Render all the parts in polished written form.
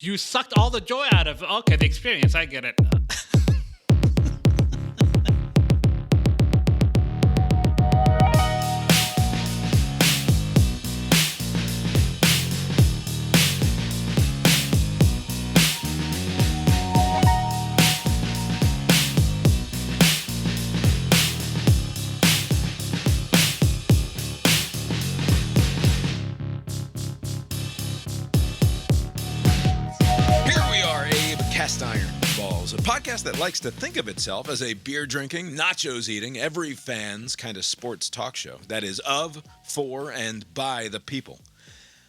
You sucked all the joy out of the experience. I get it. A podcast that likes to think of itself as a beer-drinking, nachos-eating, every fan's kind of sports talk show that is of, for, and by the people,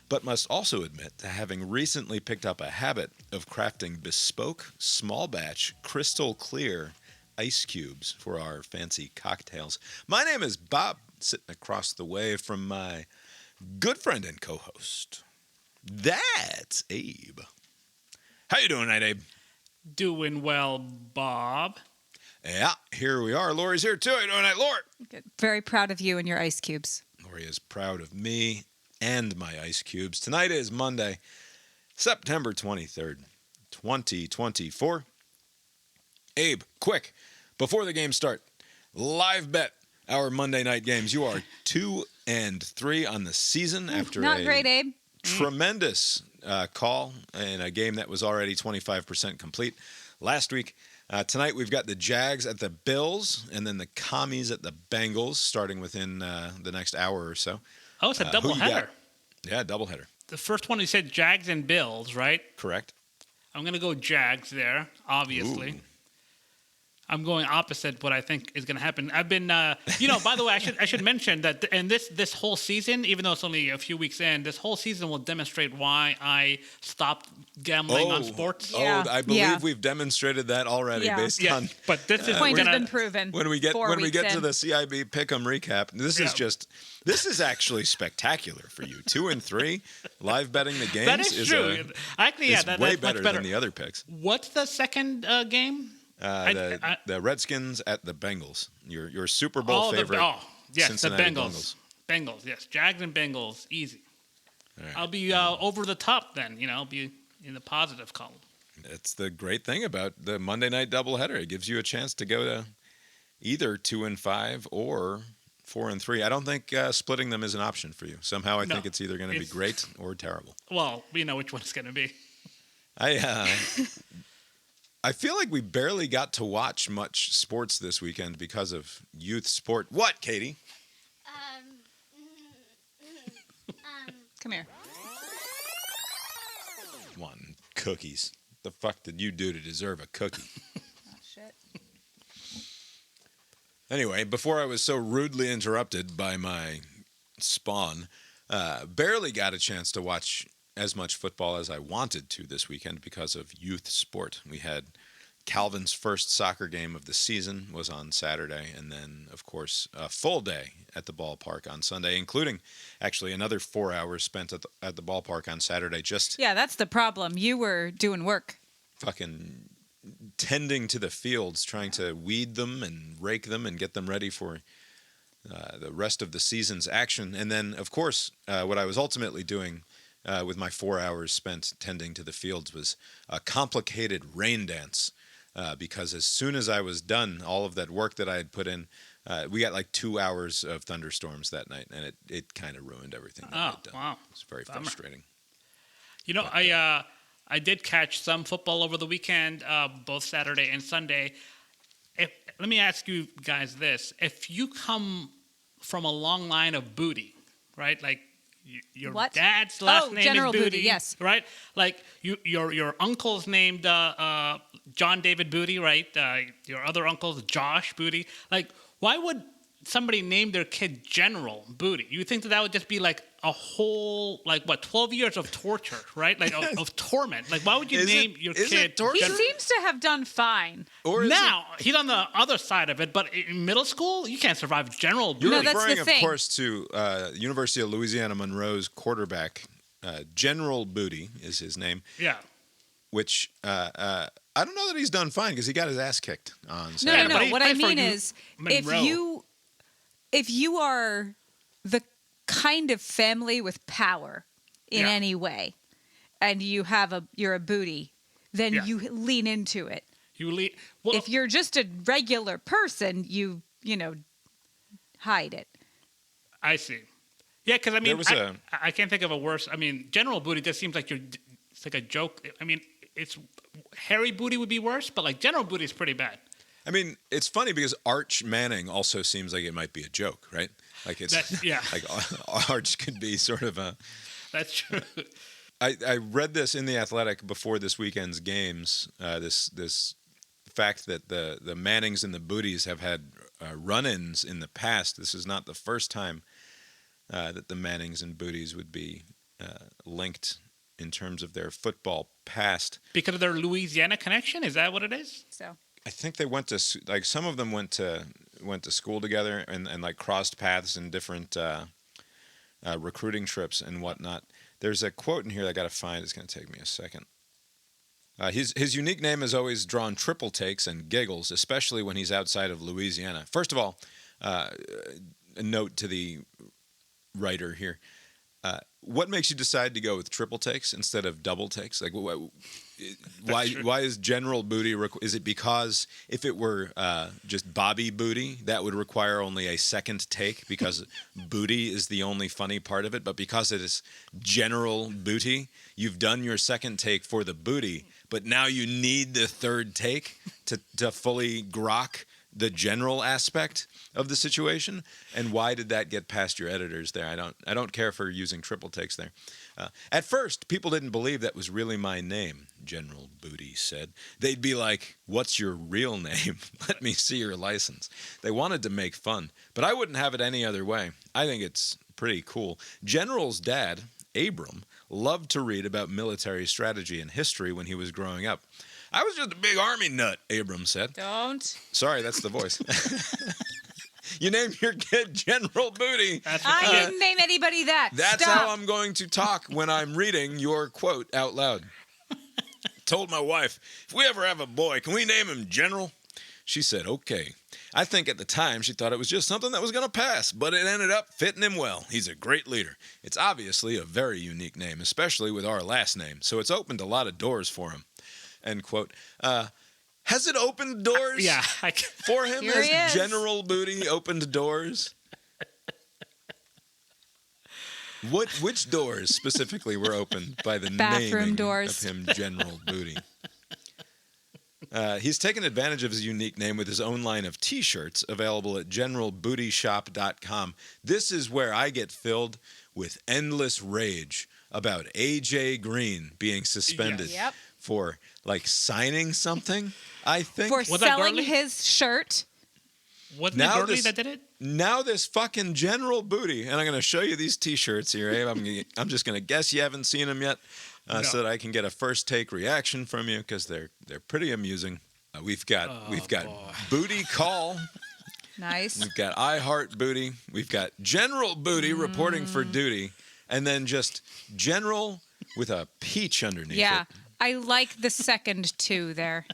but must also admit to having recently picked up a habit of crafting bespoke, small-batch, crystal-clear ice cubes for our fancy cocktails. My name is Bob, sitting across the way from my good friend and co-host. That's Abe. How you doing tonight, Abe? Doing well, Bob. Yeah, here we are. Lori's here too. How you doing tonight, Lori? Good. Very proud of you and your ice cubes. Lori is proud of me and my ice cubes. Tonight is Monday, September 23rd, 2024. Abe, quick, before the games start, live bet our Monday night games. You are 2-3 on the season after Not great, Abe. Tremendous call in a game that was already 25% complete last week. Tonight we've got the Jags at the Bills and then the Commies at the Bengals starting within the next hour or so. Oh, it's a doubleheader. Yeah, doubleheader. The first one you said Jags and Bills, right? Correct. I'm going to go Jags there, obviously. Ooh. I'm going opposite what I think is going to happen. I've been, by the way, I should mention that, and this whole season, even though it's only a few weeks in, this whole season will demonstrate why I stopped gambling on sports. Yeah. I believe we've demonstrated that already based on. But this is point has been proven. When we get to the CIB Pick'em recap, this is actually spectacular for you. 2-3 live betting the games. That is true. Actually, that's that's way much better better than the other picks. What's the second game? The Redskins at the Bengals. Your Super Bowl favorite. Cincinnati the Bengals. Bengals, yes. Jags and Bengals, easy. Right. I'll be over the top then. I'll be in the positive column. That's the great thing about the Monday night doubleheader. It gives you a chance to go to either 2-5 or 4-3. I don't think splitting them is an option for you. Somehow I think it's either going to be great or terrible. Well, we know which one it's going to be. I feel like we barely got to watch much sports this weekend because of youth sport. What, Katie? Come here. One, cookies. The fuck did you do to deserve a cookie? Oh, shit. Anyway, before I was so rudely interrupted by my spawn, barely got a chance to watch as much football as I wanted to this weekend because of youth sport. We had Calvin's first soccer game of the season was on Saturday, and then, of course, a full day at the ballpark on Sunday, including actually another 4 hours spent at the ballpark on Saturday Yeah, that's the problem. You were doing work. Fucking tending to the fields, trying to weed them and rake them and get them ready for the rest of the season's action. And then, of course, what I was ultimately doing with my 4 hours spent tending to the fields was a complicated rain dance because as soon as I was done, all of that work that I had put in, we got like 2 hours of thunderstorms that night, and it kind of ruined everything that I'd done. Wow. It's very frustrating. I did catch some football over the weekend, both Saturday and Sunday. Let me ask you guys this. If you come from a long line of Booty, right, like your dad's last name General is Booty, yes. Right? Like your uncle's named John David Booty, right? Your other uncle's Josh Booty. Like, why would somebody name their kid General Booty? You think that would just be like a whole, 12 years of torture, right? Like of torment. Like, why would you name your kid He seems to have done fine. Now, he's on the other side of it, but in middle school, you can't survive General Booty. You're that's referring, the of thing. course, to University of Louisiana Monroe's quarterback, General Booty is his name. Yeah. Which I don't know that he's done fine because he got his ass kicked on Saturday. No. But What I played for mean is, if you are the kind of family with power in any way, and you're a booty, then Yeah. you lean into it. Well, If you're just a regular person, you hide it. I see. Yeah, because I mean, There was I can't think of a worse. I mean, General Booty just seems like it's like a joke. I mean, it's Harry Booty would be worse, but like General Booty is pretty bad. I mean, it's funny because Arch Manning also seems like it might be a joke, right? Like Yeah. like Arch could be sort of a. That's true. I read this in The Athletic before this weekend's games. This fact that the Mannings and the Booties have had run-ins in the past. This is not the first time that the Mannings and Booties would be linked in terms of their football past. Because of their Louisiana connection, is that what it is? So I think they went to some of them went to school together and like crossed paths in different recruiting trips and whatnot. There's a quote in here that I got to find. It's going to take me a second. His unique name has always drawn triple takes and giggles, especially when he's outside of Louisiana. First of all, a note to the writer here. What makes you decide to go with triple takes instead of double takes? Like, why is General Booty? Is it because if it were just Bobby Booty, that would require only a second take because Booty is the only funny part of it? But because it is General Booty, you've done your second take for the booty, but now you need the third take to fully grok the general aspect of the situation. And why did that get past your editors there? I don't care for using triple takes there. At first, people didn't believe that was really my name, General Booty said. They'd be like, "What's your real name? Let me see your license." They wanted to make fun, but I wouldn't have it any other way. I think it's pretty cool. General's dad, Abram, loved to read about military strategy and history when he was growing up. I was just a big army nut, Abram said. don't. Sorry, that's the voice. You named your kid General Booty. I didn't name anybody that. That's Stop. how I'm going to talk when I'm reading your quote out loud. Told my wife, if we ever have a boy, can we name him General? She said, okay. I think at the time she thought it was just something that was going to pass, but it ended up fitting him well. He's a great leader. It's obviously a very unique name, especially with our last name, so it's opened a lot of doors for him. End quote. Has it opened doors Yeah. for him? Here he Has is. General Booty opened doors? Which doors specifically were opened by the Bathroom naming doors. of him General Booty? He's taken advantage of his unique name with his own line of T-shirts available at generalbootyshop.com. This is where I get filled with endless rage about A.J. Green being suspended Yep. for, like, signing something, I think. For Was that selling Gurley? his shirt. Wasn't Now it Gurley this- that did it? Now this fucking General Booty, and I'm going to show you these T-shirts here, Abe. I'm just going to guess you haven't seen them yet, No. so that I can get a first take reaction from you because they're pretty amusing. We've got Booty Call. Nice. We've got I Heart Booty. We've got General Booty reporting for duty, and then just General with a peach underneath Yeah. it. I like the second two there.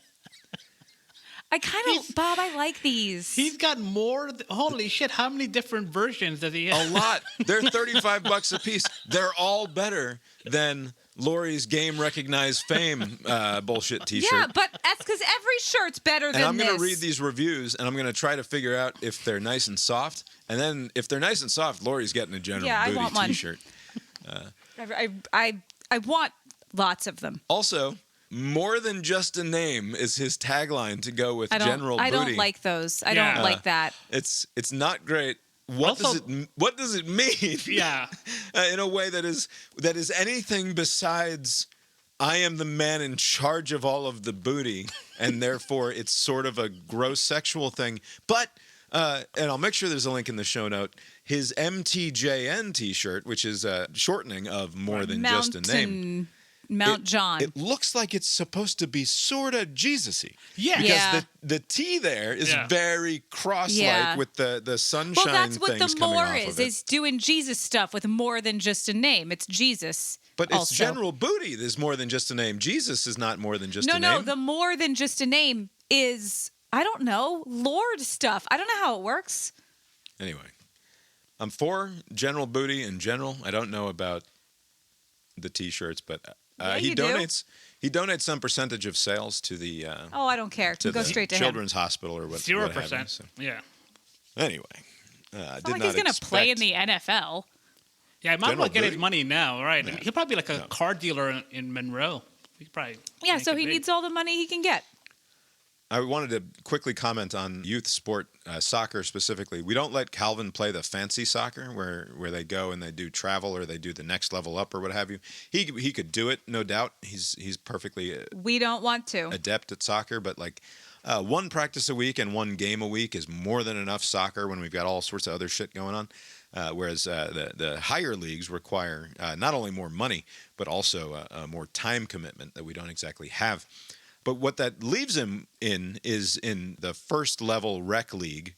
Bob, I like these. He's got more. Holy shit! How many different versions does he A have? lot. They're $35 a piece. They're all better than Lori's Game Recognized Fame bullshit T-shirt. Yeah, but that's because every shirt's better than And I'm this. going to read these reviews, and I'm going to try to figure out if they're nice and soft. And then if they're nice and soft, Lori's getting a General Yeah, I Booty want one. T-shirt. I want lots of them. Also, more than just a name is his tagline to go with General I Booty. don't like those. I Yeah. don't like that. It's not great. What does it mean? Yeah. In a way that is anything besides I am the man in charge of all of the booty, and therefore it's sort of a gross sexual thing. But and I'll make sure there's a link in the show note. His MTJN T-shirt, which is a shortening of more than just a name. Mount John. It looks like it's supposed to be sort of Jesus-y. Yeah. Because Yeah. the T there is Yeah. very cross-like Yeah. with the sunshine well, that's what things the coming more off is. of it. Is doing Jesus stuff with more than just a name. It's Jesus. But it's also. General Booty. There's more than just a name. Jesus is not more than just a name. No, the more than just a name is, I don't know, Lord stuff. I don't know how it works. Anyway, I'm for General Booty in general. I don't know about the T-shirts, but You do. He donates some percentage of sales to the Oh, I don't care. to Go the straight to him. children's hospital or what. 0%. So. Yeah. Anyway, It's not like he's going to play in the NFL. Yeah, he might as well get his Booty. money now, right? Yeah. He'll probably be like a car dealer in Monroe. He could probably Yeah, make so it he big. needs all the money he can get. I wanted to quickly comment on youth sport, soccer specifically. We don't let Calvin play the fancy soccer where they go and they do travel or they do the next level up or what have you. He could do it, no doubt. He's perfectly We don't want to. adept at soccer, but like one practice a week and one game a week is more than enough soccer when we've got all sorts of other shit going on. Whereas the higher leagues require not only more money, but also a more time commitment that we don't exactly have. But what that leaves him in is in the first level rec league,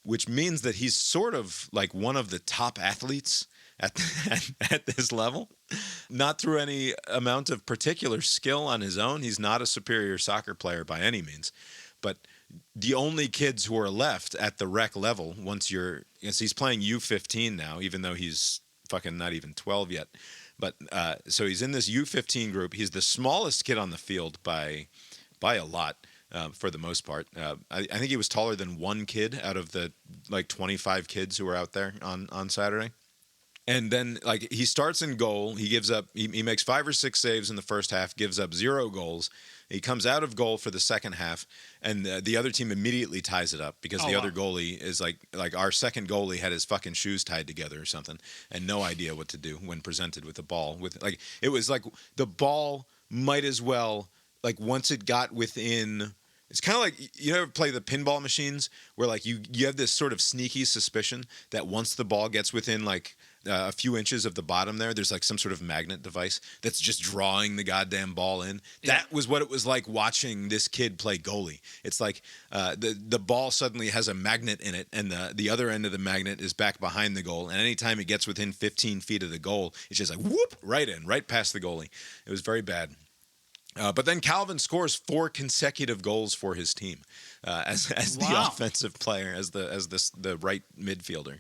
which means that he's sort of like one of the top athletes at this level. Not through any amount of particular skill on his own. He's not a superior soccer player by any means. But the only kids who are left at the rec level, he's playing U15 now, even though he's fucking not even 12 yet. But so he's in this U15 group. He's the smallest kid on the field by a lot for the most part. I think he was taller than one kid out of the like 25 kids who were out there on Saturday. And then like he starts in goal. He gives up. He makes 5 or 6 saves in the first half. Gives up 0 goals. He comes out of goal for the second half, and the other team immediately ties it up because the other goalie is like our second goalie had his fucking shoes tied together or something and no idea what to do when presented with the ball. It was like the ball might as well, like once it got within. It's kind of like, you ever play the pinball machines where like you have this sort of sneaky suspicion that once the ball gets within like a few inches of the bottom there's like some sort of magnet device that's just drawing the goddamn ball in. Yeah. That was what it was like watching this kid play goalie. It's like the ball suddenly has a magnet in it and the other end of the magnet is back behind the goal. And anytime it gets within 15 feet of the goal, it's just like whoop, right past the goalie. It was very bad. But then Calvin scores 4 consecutive goals for his team as the offensive player, as the right midfielder.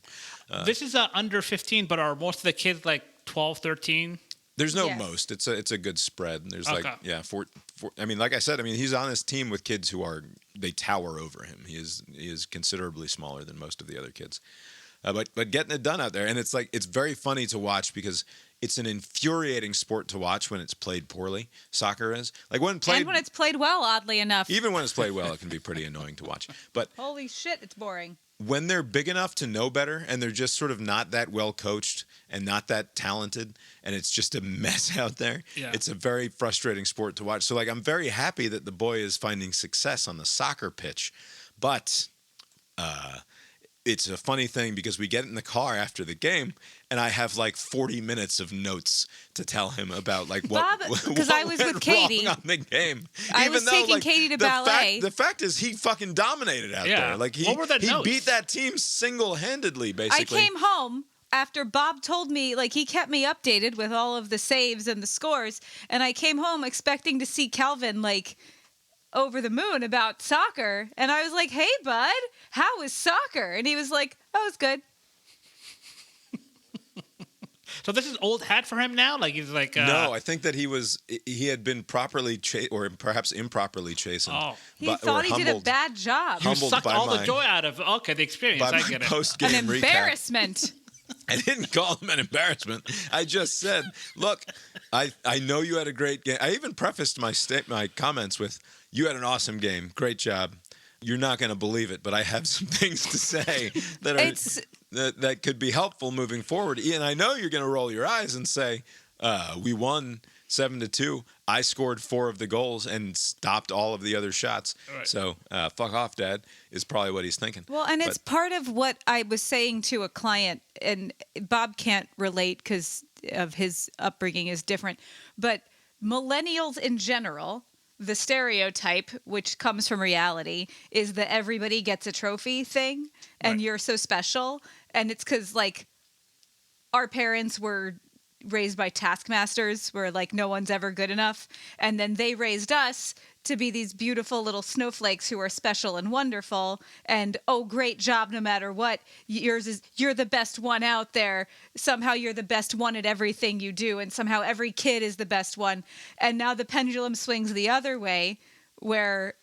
This is under 15, but are most of the kids like 12, 13? There's no Yes. most. It's a good spread. There's Okay. four. I mean, like I said, he's on his team with kids who they tower over him. He is considerably smaller than most of the other kids. But getting it done out there, and it's very funny to watch because it's an infuriating sport to watch when it's played poorly. Soccer is like when it's played well, oddly enough. even when it's played well, it can be pretty annoying to watch. But Holy shit, it's boring. when they're big enough to know better and they're just sort of not that well coached and not that talented and it's just a mess out there, it's a very frustrating sport to watch. So like I'm very happy that the boy is finding success on the soccer pitch, but it's a funny thing because we get in the car after the game and I have like 40 minutes of notes to tell him about like what because I was went with Katie wrong on the game. I was taking Katie to ballet. The fact is he fucking dominated out Yeah. there. Like he What were the notes? beat that team single-handedly basically. I came home after Bob told me, like, he kept me updated with all of the saves and the scores, and I came home expecting to see Calvin, like, over the moon about soccer, and I was like, hey, bud, how is soccer? And he was like, oh, it's good. So this is old hat for him now? Like he's like... No, I think that he had been properly or perhaps improperly chastened. Oh. He thought he did a bad job. You humbled sucked by all the my- joy out of the experience. By I my get it. post-game An recap. embarrassment. I didn't call him an embarrassment. I just said, look, I know you had a great game. I even prefaced my comments with, you had an awesome game. Great job. You're not going to believe it, but I have some things to say that could be helpful moving forward. And I know you're going to roll your eyes and say, we won 7-2. I scored 4 of the goals and stopped all of the other shots. Right. So fuck off, Dad, is probably what he's thinking. Well, and it's part of what I was saying to a client, and Bob can't relate because of his upbringing is different, but millennials in general, the stereotype, which comes from reality, is that everybody gets a trophy thing and Right. you're so special. And it's because, like, our parents were raised by taskmasters where like no one's ever good enough, and then they raised us to be these beautiful little snowflakes who are special and wonderful, and oh, great job no matter what. You're the best one out there. Somehow you're the best one at everything you do, and somehow every kid is the best one. And now the pendulum swings the other way, where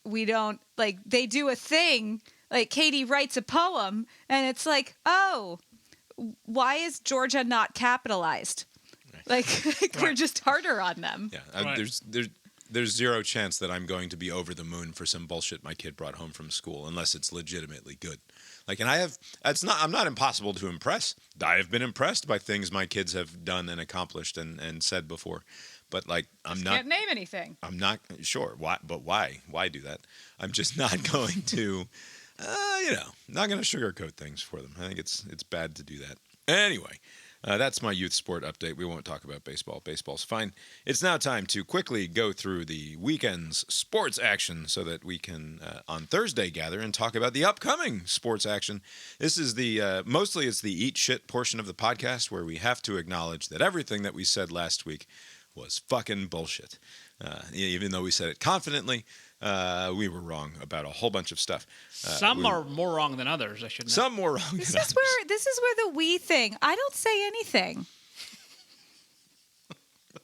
we don't, like, they do a thing, like Katie writes a poem, and it's like, oh, why is Georgia not capitalized? Like, we're just harder on them. Yeah, Right. there's zero chance that I'm going to be over the moon for some bullshit my kid brought home from school unless it's legitimately good. Like, and I'm not impossible to impress. I have been impressed by things my kids have done and accomplished and said before. But like, Can't name anything. I'm not sure why, but why do that? I'm just not going to, not going to sugarcoat things for them. I think it's bad to do that. Anyway, that's my youth sport update. We won't talk about baseball. Baseball's fine. It's now time to quickly go through the weekend's sports action so that we can, on Thursday, gather and talk about the upcoming sports action. This is mostly it's the eat shit portion of the podcast where we have to acknowledge that everything that we said last week was fucking bullshit. Even though we said it confidently, we were wrong about a whole bunch of stuff. Some are more wrong than others, I should know. Some more wrong This than is others. where the we thing. I don't say anything.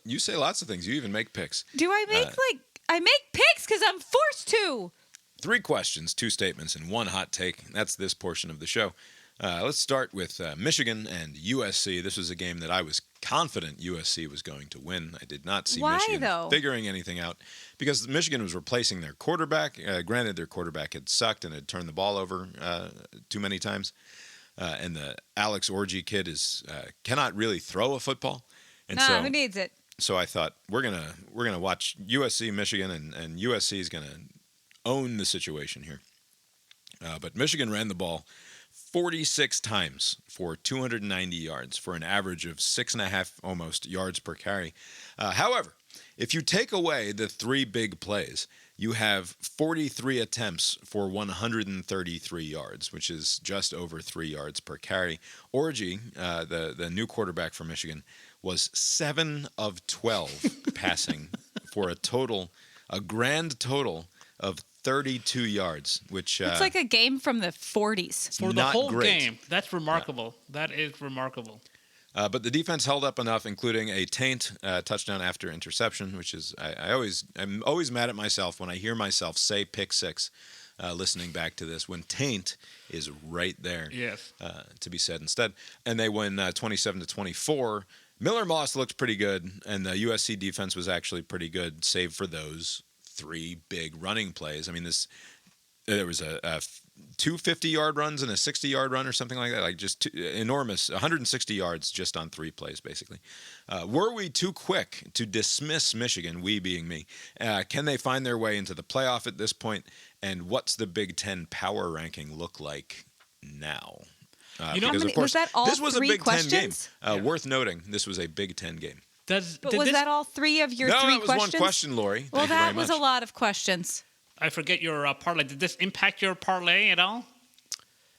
You say lots of things. You even make picks. Do I make I make picks because I'm forced to. 3 questions, 2 statements, and 1 hot take. That's this portion of the show. Let's start with Michigan and USC. This was a game that I was confident USC was going to win. I did not see Why, Michigan though? figuring anything out because Michigan was replacing their quarterback. Granted, their quarterback had sucked and had turned the ball over too many times. And the Alex Orji kid cannot really throw a football. And Who needs it? So I thought we're gonna watch USC Michigan and USC is gonna own the situation here. But Michigan ran the ball 46 times for 290 yards for an average of 6.5 almost yards per carry. However, if you take away the 3 big plays, you have 43 attempts for 133 yards, which is just over 3 yards per carry. Orji, the new quarterback for Michigan, was 7 of 12 passing for a grand total of 32 yards, which It's like a game from the 40s. For the not whole great. game. That's remarkable. That is remarkable. But the defense held up enough, including a taint touchdown after interception, which is I'm always mad at myself when I hear myself say pick 6. Listening back to this, when taint is right there, Yes. to be said instead, and they win 27-24. Miller Moss looked pretty good, and the USC defense was actually pretty good, save for those 3 big running plays. I mean, there was a 2 50-yard runs and a 60-yard run or something like that, like just enormous, 160 yards just on 3 plays, basically. Were we too quick to dismiss Michigan, we being me? Can they find their way into the playoff at this point? And what's the Big Ten power ranking look like now? Because, of course, was that all this was 3 a Big questions? Ten game. Worth noting, this was a Big Ten game. But was that all 3 of your 3 No, that was questions? 1 question, Lori. Well, Thank you that very was much. a lot of questions. I forget your parlay. Did this impact your parlay at all?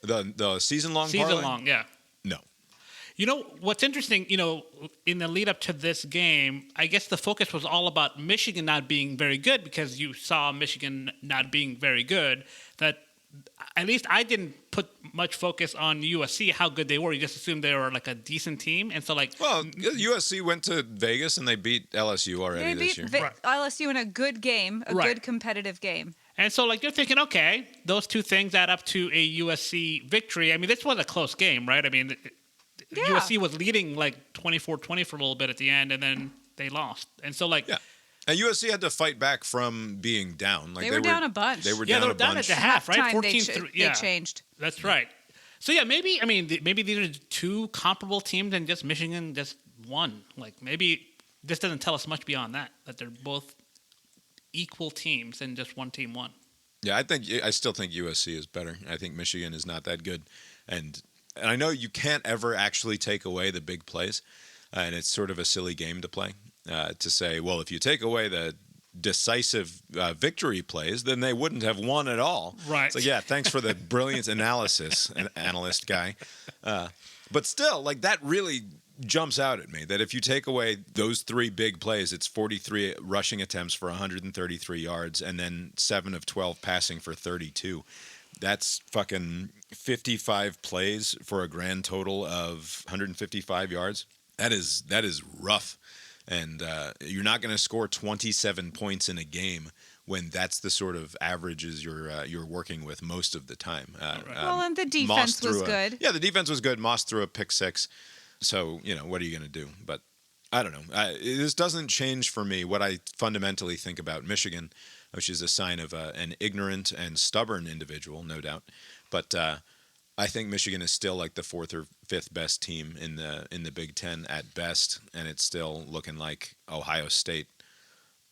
The season-long parlay? Season-long, yeah. No. You know, what's interesting, in the lead up to this game, I guess the focus was all about Michigan not being very good because you saw Michigan not being very good. That at least I didn't put much focus on USC, how good they were. You just assumed they were like a decent team. And so Well, USC went to Vegas and they beat LSU already They this beat year. Right. LSU in a good game, a Right. good competitive game. And so, you're thinking, okay, those 2 things add up to a USC victory. I mean, this was a close game, right? I mean, Yeah. USC was leading 24-20 for a little bit at the end, and then they lost. And so, Yeah. And USC had to fight back from being down. They were down a bunch. They were Yeah, down they were a down bunch. at the half, right? Halftime, 14-3. Yeah, they changed. that's right. So, yeah, maybe these are 2 comparable teams and just Michigan just won. Maybe this doesn't tell us much beyond that they're both equal teams and just one team won. Yeah, I still think USC is better. I think Michigan is not that good. And I know you can't ever actually take away the big plays, and it's sort of a silly game to play, to say, well, if you take away the decisive victory plays, then they wouldn't have won at all. Right. So, yeah, thanks for the brilliant analysis, analyst guy. But still, that really jumps out at me that if you take away those 3 big plays, it's 43 rushing attempts for 133 yards and then 7 of 12 passing for 32. That's fucking 55 plays for a grand total of 155 yards. That is rough. And you're not going to score 27 points in a game when that's the sort of averages you're working with most of the time. Well, and the defense was good. Yeah, the defense was good. Moss threw a pick 6. So, what are you going to do? But I don't know. This doesn't change for me what I fundamentally think about Michigan, which is a sign of an ignorant and stubborn individual, no doubt. But I think Michigan is still like the 4th or 5th best team in the Big Ten at best, and it's still looking like Ohio State,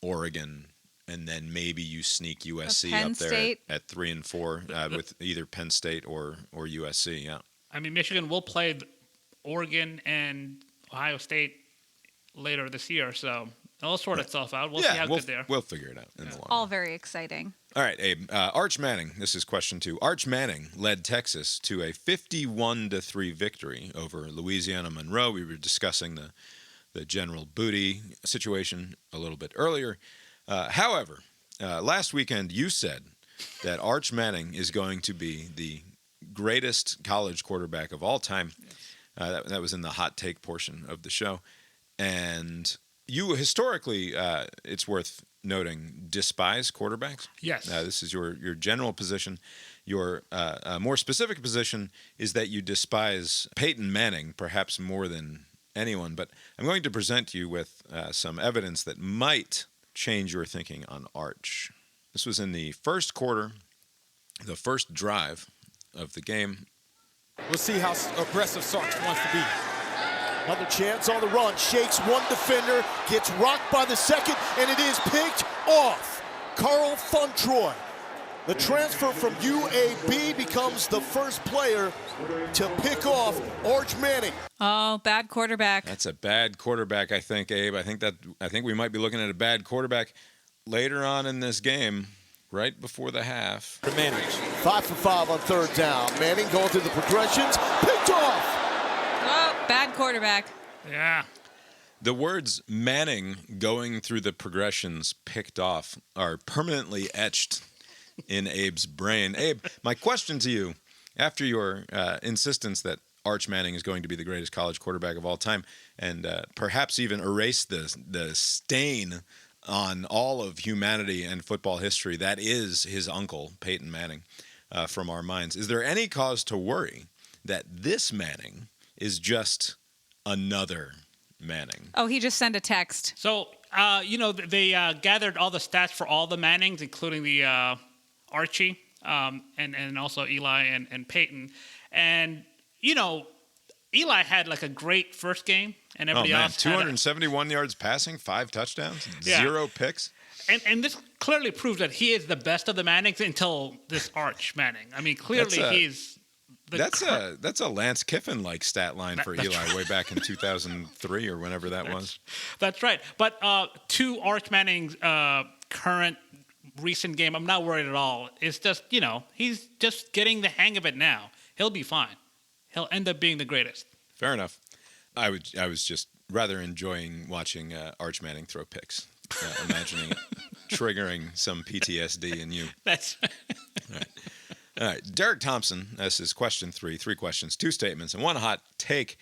Oregon, and then maybe you sneak USC up there at 3 and 4 with either Penn State or USC. Yeah, I mean, Michigan will play Oregon and Ohio State later this year, so it'll sort itself out. We'll see how good they are. We'll figure it out in the long run. All very exciting. All right, Abe. Arch Manning, this is question 2. Arch Manning led Texas to a 51-3 victory over Louisiana Monroe. We were discussing the General Booty situation a little bit earlier. However, last weekend you said that Arch Manning is going to be the greatest college quarterback of all time. That was in the hot take portion of the show. And you historically, it's worth noting, despise quarterbacks. Yes. This is your general position. Your more specific position is that you despise Peyton Manning perhaps more than anyone. But I'm going to present you with some evidence that might change your thinking on Arch. This was in the first quarter, the first drive of the game. We'll see how aggressive Sarks wants to be. Another chance on the run. Shakes one defender, gets rocked by the second, and it is picked off. Carl Funtroy, the transfer from UAB, becomes the first player to pick off Arch Manning. Oh, bad quarterback. That's a bad quarterback, I think, Abe. I think we might be looking at a bad quarterback later on in this game, right before the half. For Manning, 5 for 5 on third down. Manning going through the progressions, picked off. Oh, bad quarterback. Yeah. The words Manning going through the progressions picked off are permanently etched in Abe's brain. Abe, my question to you, after your insistence that Arch Manning is going to be the greatest college quarterback of all time, and perhaps even erase the stain on all of humanity and football history that is his uncle, Peyton Manning, from our minds, is there any cause to worry that this Manning is just another Manning? Oh, he just sent a text. So, they gathered all the stats for all the Mannings, including the Archie, and also Eli and Peyton. And, Eli had like a great first game, and everybody else 271 yards passing, 5 touchdowns, 0 picks. And this clearly proves that he is the best of the Mannings until this Arch Manning. I mean, clearly he's... That's a Lance Kiffin-like stat line for Eli way back in 2003 or whenever that was. That's right. But to Arch Manning's current recent game, I'm not worried at all. It's just, he's just getting the hang of it now. He'll be fine. He'll end up being the greatest. Fair enough. I was just rather enjoying watching Arch Manning throw picks, imagining it triggering some PTSD in you. That's All right, Derek Thompson, this is question 3 questions, 2 statements, and 1 hot take.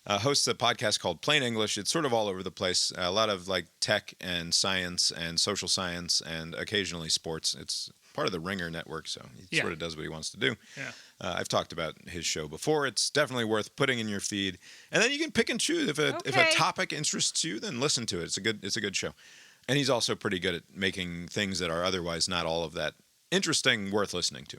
Hosts a podcast called Plain English. It's sort of all over the place. A lot of like tech and science and social science and occasionally sports. It's part of the Ringer network, so he sort of does what he wants to do. Yeah. I've talked about his show before. It's definitely worth putting in your feed, and then you can pick and choose. If a topic interests you, then listen to it. It's a good show, and he's also pretty good at making things that are otherwise not all of that interesting worth listening to.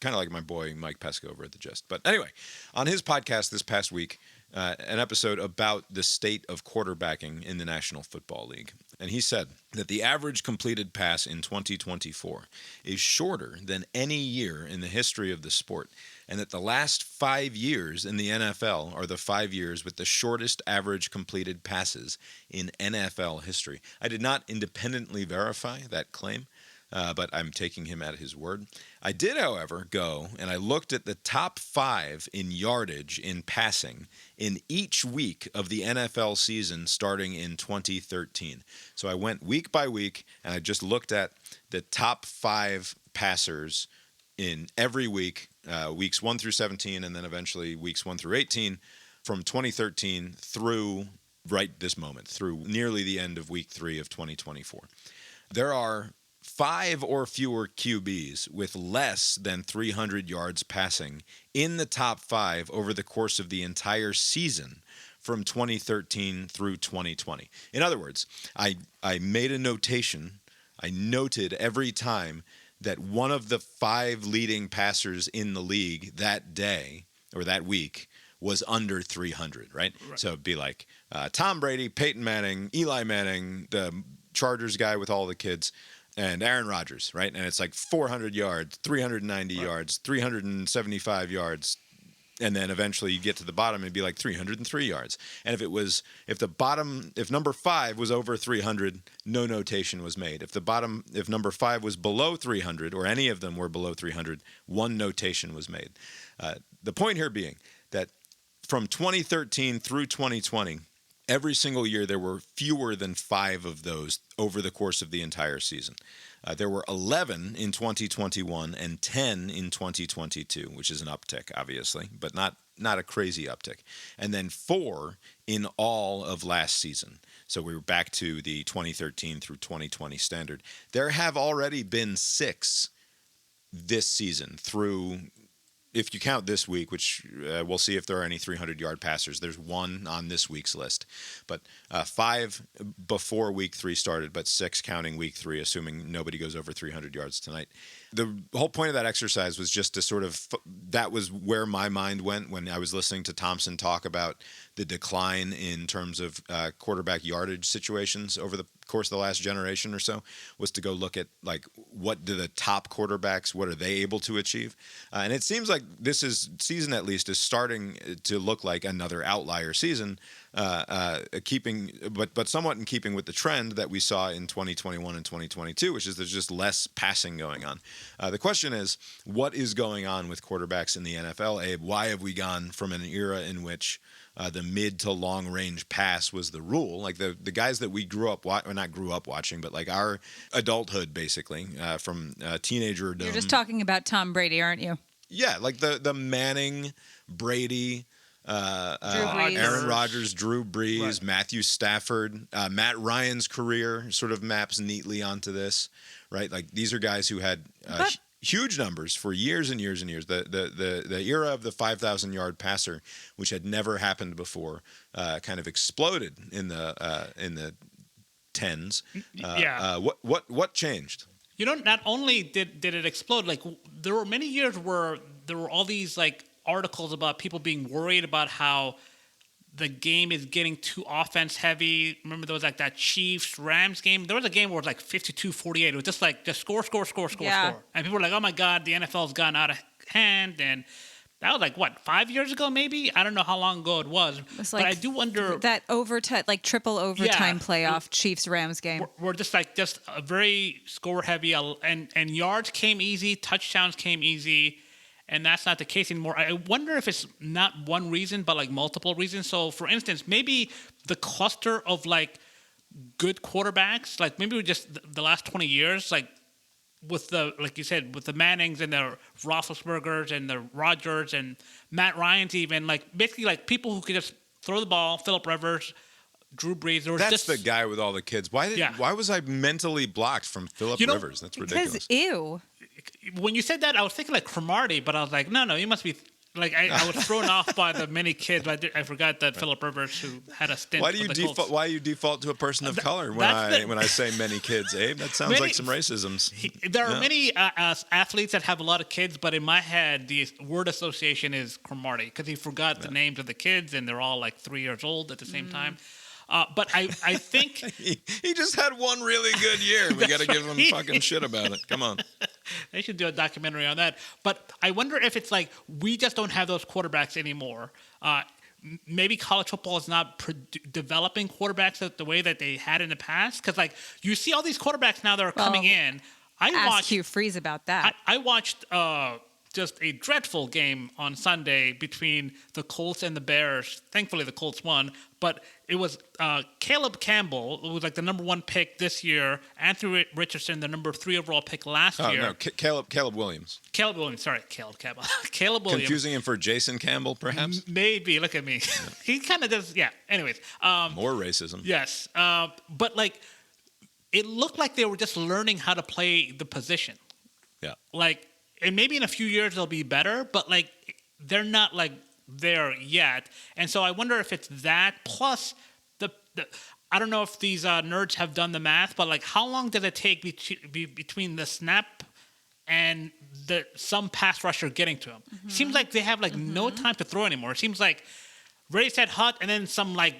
Kind of like my boy Mike Pesca over at The Gist. But anyway, on his podcast this past week, an episode about the state of quarterbacking in the National Football League. And he said that the average completed pass in 2024 is shorter than any year in the history of the sport, and that the last 5 years in the NFL are the 5 years with the shortest average completed passes in NFL history. I did not independently verify that claim, but I'm taking him at his word. I did, however, go and I looked at the top 5 in yardage in passing in each week of the NFL season starting in 2013. So I went week by week and I just looked at the top 5 passers in every week, weeks 1 through 17, and then eventually weeks 1 through 18 from 2013 through right this moment, through nearly the end of week 3 of 2024. There are 5 or fewer QBs with less than 300 yards passing in the top 5 over the course of the entire season from 2013 through 2020. In other words, I made a notation. I noted every time that one of the 5 leading passers in the league that day or that week was under 300, right? So it'd be like Tom Brady, Peyton Manning, Eli Manning, the Chargers guy with all the kids, and Aaron Rodgers, right? And it's like 400 yards, 390 yards, 375 yards, and then eventually you get to the bottom and it'd be like 303 yards. And if number 5 was over 300, no notation was made. If number 5 was below 300, or any of them were below 300, one notation was made. The point here being that from 2013 through 2020, every single year there were fewer than 5 of those over the course of the entire season. There were 11 in 2021 and 10 in 2022, which is an uptick, obviously, but not a crazy uptick. And then 4 in all of last season. So we were back to the 2013 through 2020 standard. There have already been 6 this season through, if you count this week, which we'll see if there are any 300-yard passers. There's 1 on this week's list. But 5 before week 3 started, but 6 counting week 3, assuming nobody goes over 300 yards tonight. The whole point of that exercise was just to sort of, that was where my mind went when I was listening to Thompson talk about the decline in terms of quarterback yardage situations over the course of the last generation or so, was to go look at, like, what do the top quarterbacks, what are they able to achieve? And it seems like this season at least is starting to look like another outlier season, but somewhat in keeping with the trend that we saw in 2021 and 2022, which is there's just less passing going on. The question is, what is going on with quarterbacks in the NFL, Abe? Why have we gone from an era in which the mid to long range pass was the rule, like the guys that we grew up not grew up watching, but like our adulthood, basically, from teenagerdom. You're just talking about Tom Brady, aren't you? Yeah, like the Manning, Brady, Aaron Rodgers, Drew Brees, right. Matthew Stafford, Matt Ryan's career sort of maps neatly onto this, right? Like these are guys who had huge numbers for years and years and years. The era of the 5,000-yard passer, which had never happened before, kind of exploded in the tens. What changed? You know, not only did it explode, like there were many years where there were all these like articles about people being worried about how the game is getting too offense heavy. Remember there was like that Chiefs-Rams game? There was a game where it was like 52-48. It was just like score. And people were like, oh my God, the NFL's gone out of hand. And that was like, what, 5 years ago maybe? I don't know how long ago it was. But I do wonder. That overtime, like triple overtime playoff Chiefs-Rams game. We're just a very score heavy. And yards came easy, touchdowns came easy. And that's not the case anymore. I wonder if it's not one reason, but like multiple reasons. So, for instance, maybe the cluster of like good quarterbacks, like maybe just the last 20 years, like with the, like you said, with the Mannings and the Roethlisbergers and the Rodgers and Matt Ryans, even like basically like people who could just throw the ball, Phillip Rivers, Drew Brees. That's the guy with all the kids. Why was I mentally blocked from Phillip Rivers? That's ridiculous. Because ew. When you said that, I was thinking like Cromartie, but I was like, no, you must be like I was thrown off by the many kids. I forgot that Phillip Rivers, who had a stint. Why do you default to a person of color when I say many kids, Abe? That sounds like some racisms. There are many athletes that have a lot of kids, but in my head, the word association is Cromartie because he forgot the names of the kids, and they're all like 3 years old at the same time. But I think he just had one really good year. We got to give him fucking shit about it. Come on. They should do a documentary on that. But I wonder if it's like we just don't have those quarterbacks anymore. Maybe college football is not developing quarterbacks the way that they had in the past. Because like you see all these quarterbacks now that are coming in. ask Hugh Freeze about that. I watched just a dreadful game on Sunday between the Colts and the Bears. Thankfully, the Colts won, but it was Caleb Campbell, who was like the number 1 pick this year, Anthony Richardson, the number 3 overall pick last year. No, Caleb Williams. Caleb Williams, sorry, Caleb Campbell. Caleb Williams. Confusing him for Jason Campbell, perhaps? Maybe, look at me. He kind of does, yeah. Anyways. More racism. Yes, but like, it looked like they were just learning how to play the position. Yeah. Like, and maybe in a few years they'll be better, but like they're not like there yet. And so I wonder if it's that plus the I don't know if these nerds have done the math, but like how long does it take between the snap and some pass rusher getting to him? Mm-hmm. Seems like they have like no time to throw anymore. It seems like ready, set, hut, and then some like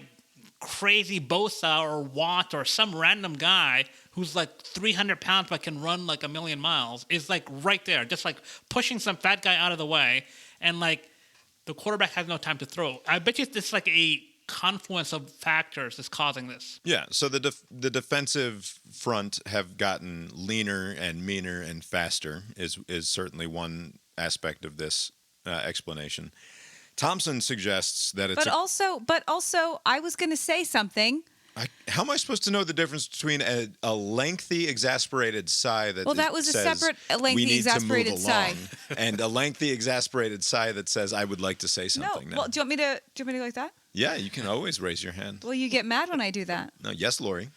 crazy Bosa or Watt or some random guy who's like 300 pounds but can run like a million miles is like right there, just like pushing some fat guy out of the way, and like the quarterback has no time to throw. I bet you it's like a confluence of factors that's causing this. Yeah, so the defensive front have gotten leaner and meaner and faster is certainly one aspect of this explanation. Thompson suggests that it's... But also, I was going to say something. How am I supposed to know the difference between a lengthy, exasperated sigh that that was says, a separate lengthy, exasperated sigh, and a lengthy, exasperated sigh that says, "I would like to say something." No, now. well, do you want me to go like that? Yeah, you can always raise your hand. Well, you get mad when I do that. No, yes, Lori.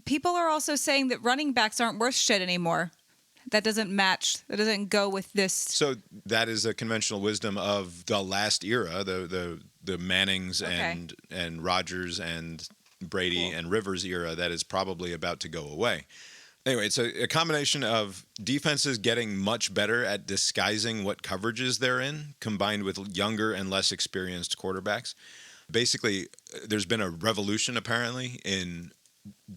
People are also saying that running backs aren't worth shit anymore. That doesn't match. That doesn't go with this. So that is a conventional wisdom of the last era, the Mannings and Rodgers and Brady and Rivers era that is probably about to go away. Anyway, it's a combination of defenses getting much better at disguising what coverages they're in, combined with younger and less experienced quarterbacks. Basically, there's been a revolution, apparently, in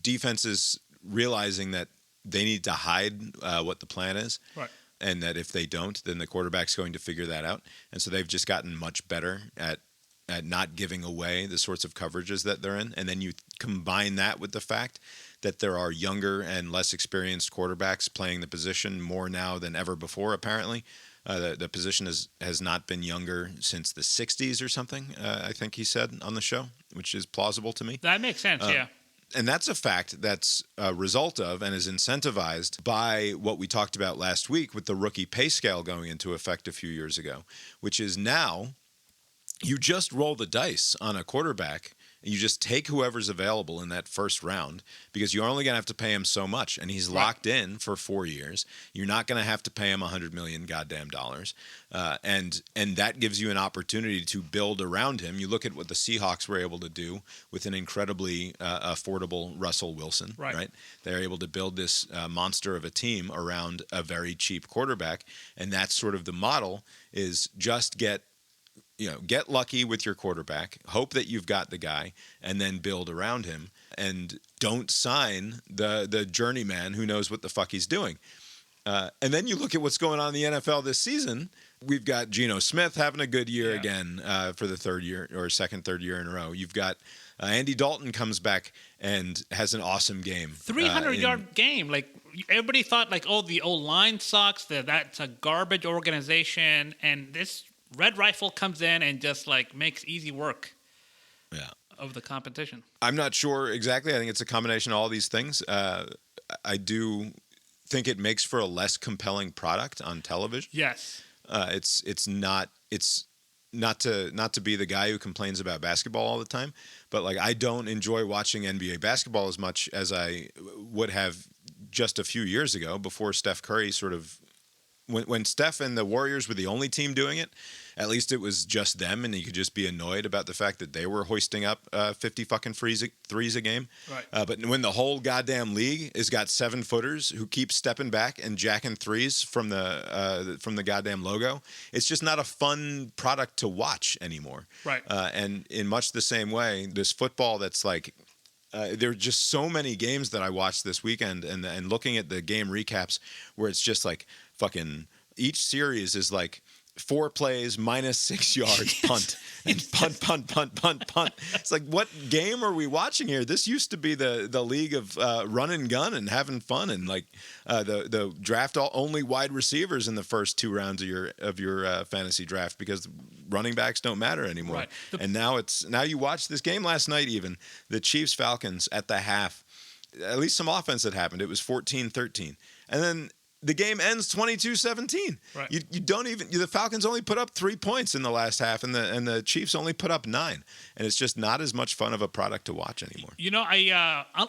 defenses realizing that they need to hide what the plan is. Right. And that if they don't, then the quarterback's going to figure that out. And so they've just gotten much better at not giving away the sorts of coverages that they're in. And then you combine that with the fact that there are younger and less experienced quarterbacks playing the position more now than ever before, apparently. The position has not been younger since the 60s or something, I think he said on the show, which is plausible to me. That makes sense, yeah. And that's a fact that's a result of and is incentivized by what we talked about last week with the rookie pay scale going into effect a few years ago, which is now you just roll the dice on a quarterback. You just take whoever's available in that first round because you're only going to have to pay him so much, and he's locked in for 4 years. You're not going to have to pay him $100 million goddamn dollars, and that gives you an opportunity to build around him. You look at what the Seahawks were able to do with an incredibly affordable Russell Wilson, right? They're able to build this monster of a team around a very cheap quarterback, and that's sort of the model: is just get lucky with your quarterback, hope that you've got the guy, and then build around him. And don't sign the journeyman who knows what the fuck he's doing. And then you look at what's going on in the NFL this season. We've got Geno Smith having a good year again for the third year in a row. You've got Andy Dalton comes back and has an awesome game. 300-yard game. Like, everybody thought, like, oh, the O-line sucks. That's a garbage organization. And this Red Rifle comes in and just like makes easy work of the competition. I'm not sure exactly. I think it's a combination of all these things. I do think it makes for a less compelling product on television. Yes. It's not to be the guy who complains about basketball all the time, but like I don't enjoy watching NBA basketball as much as I would have just a few years ago before Steph Curry sort of. When Steph and the Warriors were the only team doing it, at least it was just them, and you could just be annoyed about the fact that they were hoisting up 50 fucking threes a game. Right. But when the whole goddamn league has got 7-footers who keep stepping back and jacking threes from the goddamn logo, it's just not a fun product to watch anymore. Right. And in much the same way, this football that's like. There are just so many games that I watched this weekend, and looking at the game recaps where it's just like fucking each series is like 4 plays, minus 6 yards, punt, and punt. It's like, what game are we watching here? This used to be the league of run and gun and having fun, and like the draft only wide receivers in the first 2 rounds of your fantasy draft, because running backs don't matter anymore. Right. And now you watch this game last night, even the Chiefs Falcons at the half. At least some offense had happened. It was 14-13, and then the game ends 22-17. Right. You don't even, the Falcons only put up 3 points in the last half, and the Chiefs only put up 9, and it's just not as much fun of a product to watch anymore. You know,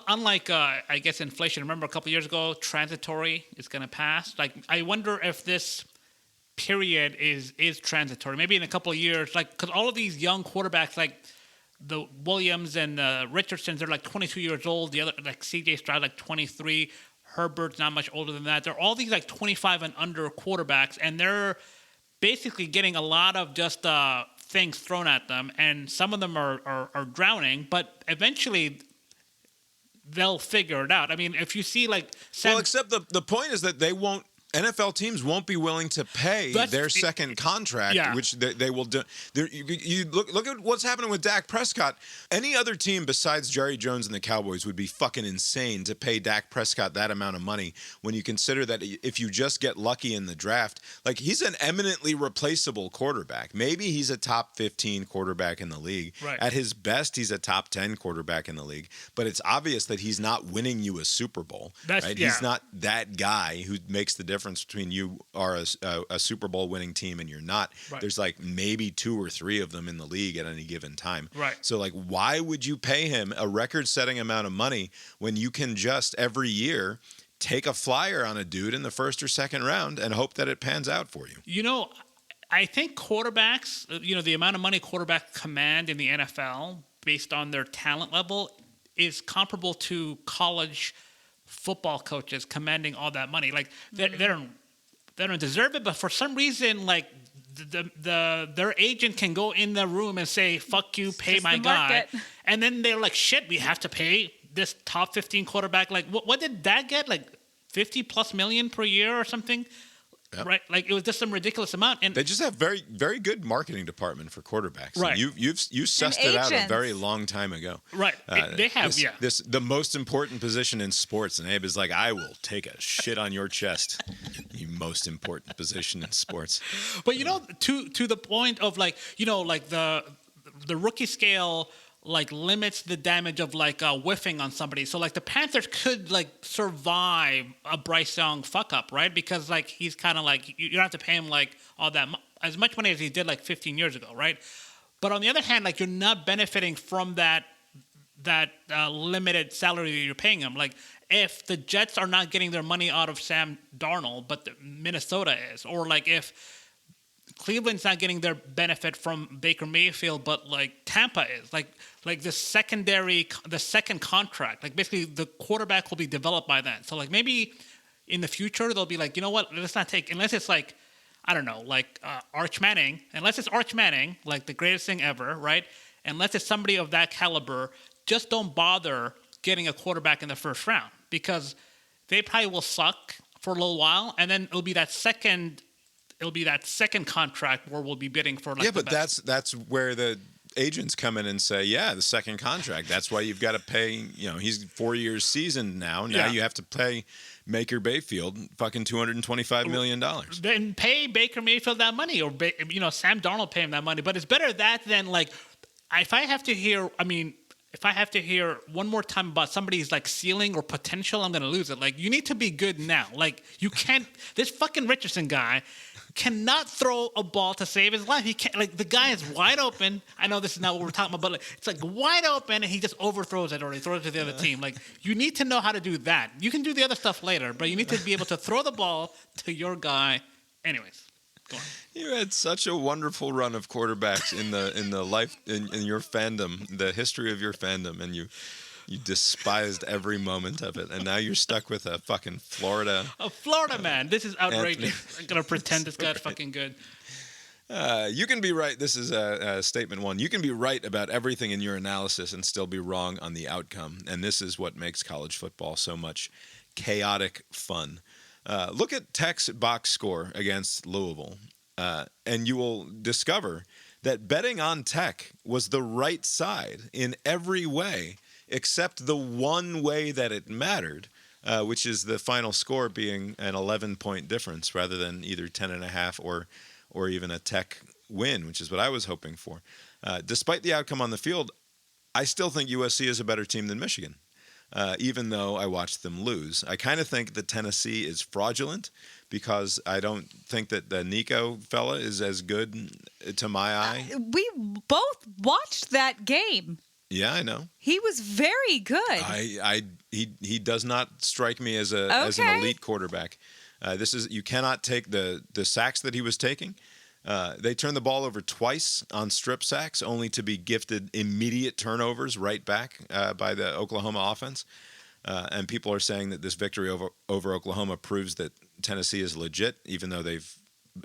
unlike I guess inflation. Remember a couple years ago, transitory is going to pass. Like, I wonder if this period is transitory. Maybe in a couple of years, like, because all of these young quarterbacks, like the Williams and Richardsons, they're like 22 years old. The other, like C.J. Stroud, like 23. Herbert's not much older than that. They're all these like 25 and under quarterbacks, and they're basically getting a lot of just things thrown at them, and some of them are drowning, but eventually they'll figure it out. I mean, if you see like well, except the point is that NFL teams won't be willing to pay their second contract, which they will do. You look at what's happening with Dak Prescott. Any other team besides Jerry Jones and the Cowboys would be fucking insane to pay Dak Prescott that amount of money, when you consider that if you just get lucky in the draft, like, he's an eminently replaceable quarterback. Maybe he's a top 15 quarterback in the league. Right. At his best, he's a top 10 quarterback in the league. But it's obvious that he's not winning you a Super Bowl. Right? Yeah. He's not that guy who makes the difference between you are a Super Bowl winning team and you're not. Right. There's like maybe 2 or 3 of them in the league at any given time. Right. So like, why would you pay him a record-setting amount of money when you can just every year take a flyer on a dude in the first or second round and hope that it pans out for you? You know, I think quarterbacks, the amount of money quarterbacks command in the NFL based on their talent level is comparable to college football coaches commanding all that money. Like, they don't deserve it, but for some reason, like, their agent can go in the room and say, "Fuck you, pay my guy," and then they're like, "Shit, we have to pay this top 15 quarterback." Like, what did that get? Like $50+ million per year or something? Yep. Right, like, it was just some ridiculous amount, and they just have very, very good marketing department for quarterbacks. Right, you sussed it out a very long time ago. Right, they have this the most important position in sports, and Abe is like, "I will take a shit on your chest, you most important position in sports." But to the point of like the rookie scale, like, limits the damage of like whiffing on somebody. So like the Panthers could like survive a Bryce Young fuck up, right? Because like he's kind of like, you don't have to pay him like all that as much money as he did like 15 years ago, right? But on the other hand, like, you're not benefiting from that limited salary that you're paying him. Like, if the Jets are not getting their money out of Sam Darnold, but Minnesota is, or like if Cleveland's not getting their benefit from Baker Mayfield, but like Tampa is, like the second contract, like basically the quarterback will be developed by then. So like maybe in the future they'll be like, you know what, let's not take, unless it's like, I don't know, like Arch Manning, unless it's Arch Manning, like the greatest thing ever, right? Unless it's somebody of that caliber, just don't bother getting a quarterback in the first round, because they probably will suck for a little while, and then it'll be that second contract where we'll be bidding for like the best. That's where the agents come in and say, the second contract. That's why you've got to pay. He's 4 years seasoned now. Now you have to pay Baker Mayfield fucking $225 million. Then pay Baker Mayfield that money, or Sam Darnold pay him that money. But it's better that than like, if I have to hear one more time about somebody's like ceiling or potential, I'm gonna lose it. Like, you need to be good now. Like, you can't. This fucking Richardson guy cannot throw a ball to save his life. He can't. Like, the guy is wide open. I know this is not what we're talking about, but like, it's like wide open, and he just overthrows it, or he throws it to the other team. Like, you need to know how to do that. You can do the other stuff later, but you need to be able to throw the ball to your guy. Anyways, go on. You had such a wonderful run of quarterbacks in your fandom, the history of your fandom, and you despised every moment of it, and now you're stuck with a fucking Florida man. This is outrageous. I'm gonna pretend this guy's fucking good. You can be right. This is statement 1. You can be right about everything in your analysis and still be wrong on the outcome, and this is what makes college football so much chaotic fun. Look at Tech's box score against Louisville. and you will discover that betting on Tech was the right side in every way, except the one way that it mattered, which is the final score being an 11-point difference rather than either 10.5 or even a Tech win, which is what I was hoping for. Despite the outcome on the field, I still think USC is a better team than Michigan, even though I watched them lose. I kind of think that Tennessee is fraudulent because I don't think that the Nico fella is as good to my eye. We both watched that game. Yeah, I know. He was very good. He does not strike me as as an elite quarterback. You cannot take the sacks that he was taking. They turned the ball over twice on strip sacks, only to be gifted immediate turnovers right back by the Oklahoma offense. And people are saying that this victory over Oklahoma proves that Tennessee is legit, even though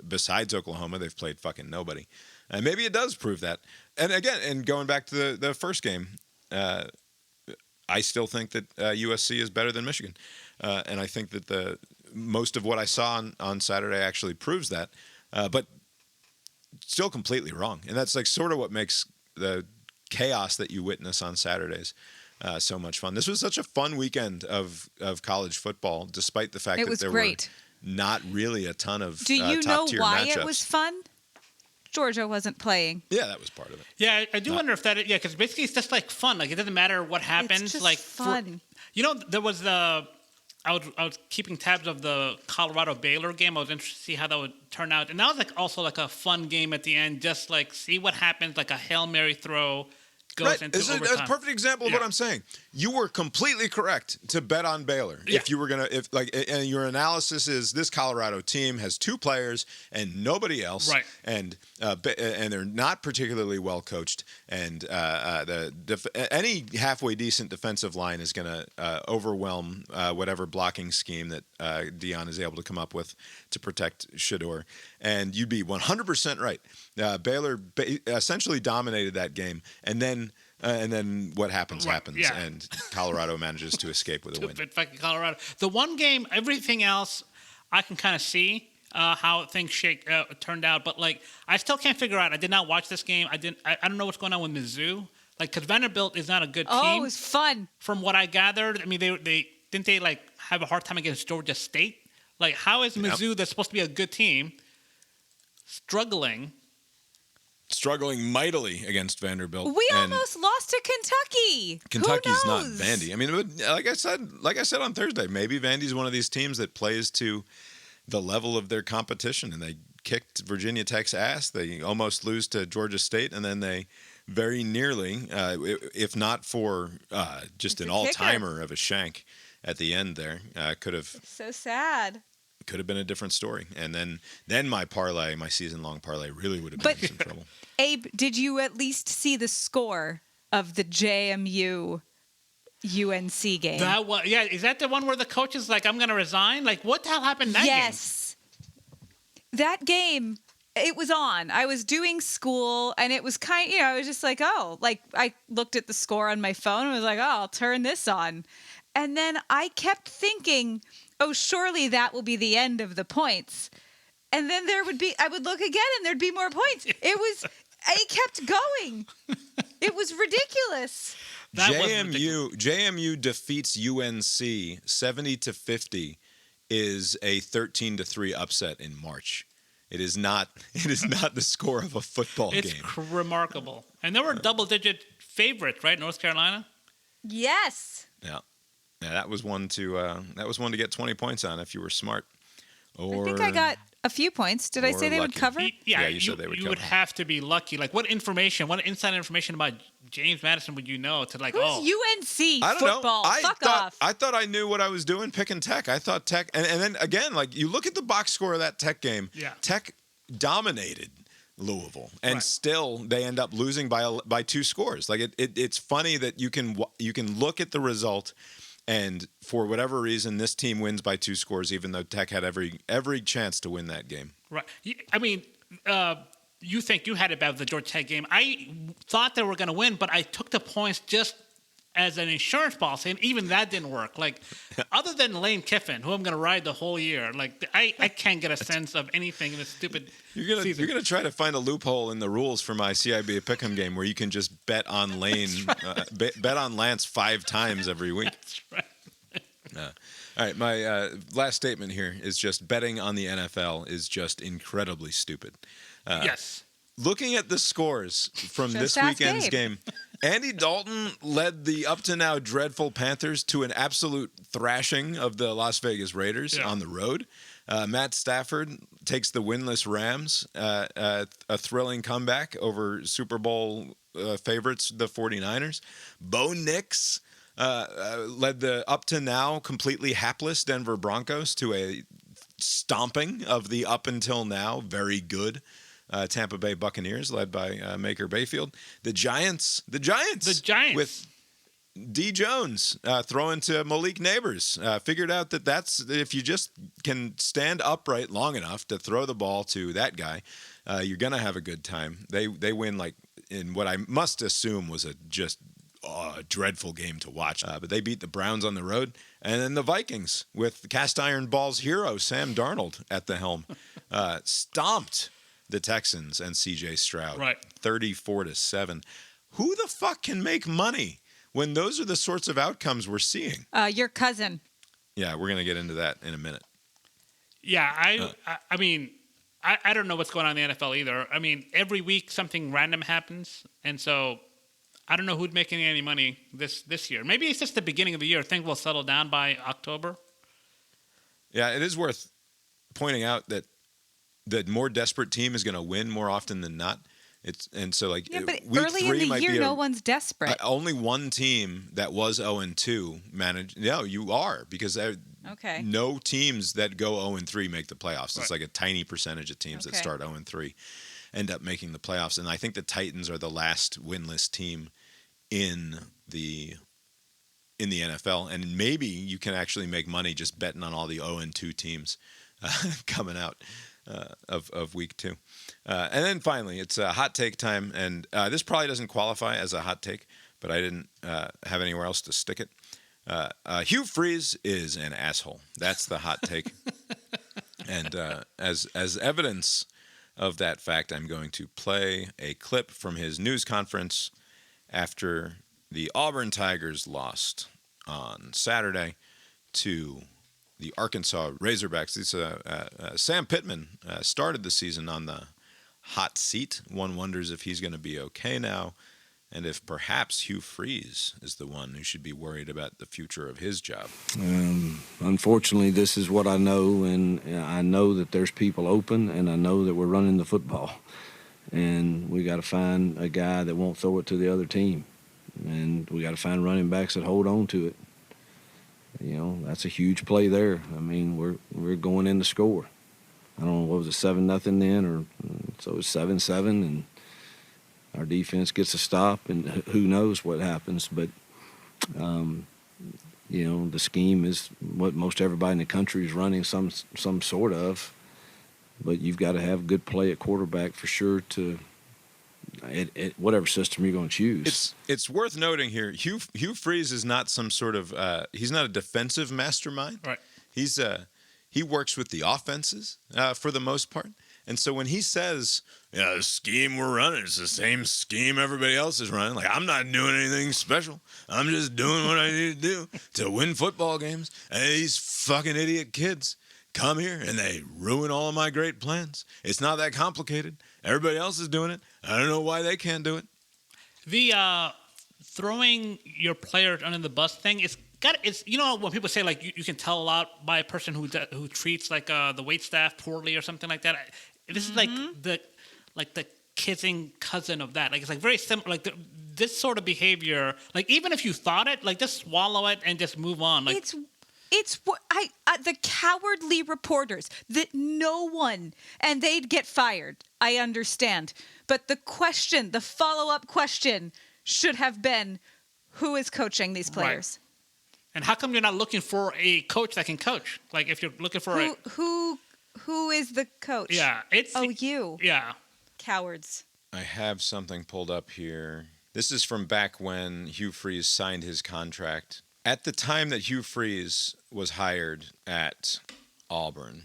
besides Oklahoma, they've played fucking nobody. And maybe it does prove that. And again, and going back to the first game, I still think that USC is better than Michigan. And I think that most of what I saw on Saturday actually proves that. But still completely wrong. And that's like sort of what makes the chaos that you witness on Saturdays so much fun. This was such a fun weekend of college football, despite the fact that there were not really a ton of Do you know why matchups. it was fun? Georgia wasn't playing. Yeah, that was part of it. Yeah, I do wonder if that. Yeah, because basically it's just like fun. Like it doesn't matter what happens. It's just like fun. There was the. I was keeping tabs of the Colorado Baylor game. I was interested to see how that would turn out, and that was also like a fun game at the end. Just like see what happens. Like a Hail Mary throw goes into overtime. That's a perfect example of what I'm saying. You were completely correct to bet on Baylor. Yeah. If you were and your analysis is this Colorado team has two players and nobody else, right? And they're not particularly well coached, and any halfway decent defensive line is going to overwhelm whatever blocking scheme that Dion is able to come up with to protect Shedeur. And you'd be 100% right. Baylor essentially dominated that game, and then what happens, and Colorado manages to escape with a win. Fucking Colorado. The one game, everything else, I can kind of see how things turned out, but like I still can't figure out. I did not watch this game. I don't know what's going on with Mizzou. Like, because Vanderbilt is not a good team. Oh, it was fun. From what I gathered, I mean, they didn't like have a hard time against Georgia State. Like, how is Mizzou, that's supposed to be a good team, struggling mightily against Vanderbilt? We almost lost to Kentucky. Kentucky's not Vandy. I mean, like I said on Thursday, maybe Vandy's one of these teams that plays to the level of their competition, and they kicked Virginia Tech's ass. They almost lose to Georgia State, and then they very nearly, if not for just an all-timer of a Shank at the end there, could have. So sad. Could have been a different story, and then my season-long parlay, really would have been in some trouble. Abe, did you at least see the score of the JMU UNC game? Is that the one where the coach is like, "I'm going to resign"? Like, what the hell happened that game? Yes, that game. It was on. I was doing school, and it was I was just like, oh, like I looked at the score on my phone and was like, oh, I'll turn this on, and then I kept thinking, oh, surely that will be the end of the points. And then I would look again and there'd be more points. It kept going. It was ridiculous. JMU defeats UNC 70-50 is a 13-3 upset in March. It is not the score of a football game. It's remarkable. And there were double-digit favorites, right? North Carolina? Yes. Yeah. Yeah, that was one to get 20 points on if you were smart. I think I got a few points. Did I say they would cover? Yeah, you said they would cover. You would have to be lucky. Like, what inside information about James Madison would you know to like, Who's UNC I don't football? know. Off. I thought I knew what I was doing picking Tech. I thought Tech, and then again, like you look at the box score of that Tech game. Yeah. Tech dominated Louisville, and still they end up losing by 2 scores. Like it's funny that you can look at the result. And for whatever reason, this team wins by 2 scores, even though Tech had every chance to win that game. Right. I mean, you think you had it bad with the Georgia Tech game. I thought they were going to win, but I took the points just as an insurance policy, and even that didn't work. Like, other than Lane Kiffin, who I'm going to ride the whole year, like I can't get a sense of anything in this stupid season. You're gonna try to find a loophole in the rules for my CIB Pick'em game where you can just bet on Lane, bet on Lance 5 times every week. That's right. All right, my last statement here is just betting on the NFL is just incredibly stupid. Yes. Looking at the scores from this weekend's game, Andy Dalton led the up-to-now dreadful Panthers to an absolute thrashing of the Las Vegas Raiders on the road. Matt Stafford takes the winless Rams, a thrilling comeback over Super Bowl favorites, the 49ers. Bo Nix led the up-to-now completely hapless Denver Broncos to a stomping of the up-until-now very good Tampa Bay Buccaneers, led by Baker Mayfield. The Giants with D. Jones throwing to Malik Neighbors. Figured out that's if you just can stand upright long enough to throw the ball to that guy, you're gonna have a good time. They win like in what I must assume was a dreadful game to watch. But they beat the Browns on the road, and then the Vikings with Cast Iron Balls hero Sam Darnold at the helm stomped the Texans and C.J. Stroud, 34-7. Who the fuck can make money when those are the sorts of outcomes we're seeing? Your cousin. Yeah, we're going to get into that in a minute. Yeah, I mean, I don't know what's going on in the NFL either. I mean, every week something random happens, and so I don't know who's making any money this year. Maybe it's just the beginning of the year. Things will settle down by October. Yeah, it is worth pointing out that the more desperate team is going to win more often than not. But early in three the year, no one's desperate. Only one team that was 0-2 managed. No, you are, because no teams that go 0-3 make the playoffs. It's like a tiny percentage of teams that start 0-3 end up making the playoffs. And I think the Titans are the last winless team in the NFL. And maybe you can actually make money just betting on all the 0-2 teams coming out of week 2. And then finally, it's hot take time. And this probably doesn't qualify as a hot take, but I didn't have anywhere else to stick it. Hugh Freeze is an asshole. That's the hot take. And as evidence of that fact, I'm going to play a clip from his news conference after the Auburn Tigers lost on Saturday to the Arkansas Razorbacks. Sam Pittman started the season on the hot seat. One wonders if he's going to be okay now, and if perhaps Hugh Freeze is the one who should be worried about the future of his job. Unfortunately, this is what I know, and I know that there's people open, and I know that we're running the football. And we got to find a guy that won't throw it to the other team. And we got to find running backs that hold on to it. You know, that's a huge play there. I mean, we're going in to score. I don't know, what was it, 7-0 then, or so it's 7-7, and our defense gets a stop, and who knows what happens. But, you know, the scheme is what most everybody in the country is running some sort of. But you've got to have good play at quarterback for sure to whatever system you're going to choose. It's worth noting here, Hugh Freeze is not some sort of he's not a defensive mastermind. Right. He works with the offenses for the most part. And so when he says, the scheme we're running is the same scheme everybody else is running, like, I'm not doing anything special. I'm just doing what I need to do to win football games. And these fucking idiot kids come here and they ruin all of my great plans. It's not that complicated. Everybody else is doing it. I don't know why they can't do it. The throwing your players under the bus thing, it's you know when people say like you can tell a lot by a person who treats like the wait staff poorly or something like that. This is like the kissing cousin of that. Like it's like very similar. Like this sort of behavior. Like even if you thought it, like just swallow it and just move on. Like it's what the cowardly reporters that no one, and they'd get fired. I understand, but the follow-up question should have been, who is coaching these players? Right. And how come you're not looking for a coach that can coach? Like if you're looking for who is the coach? Yeah, you. Yeah, Cowards. I have something pulled up here. This is from back when Hugh Freeze signed his contract. At the time that Hugh Freeze was hired at Auburn,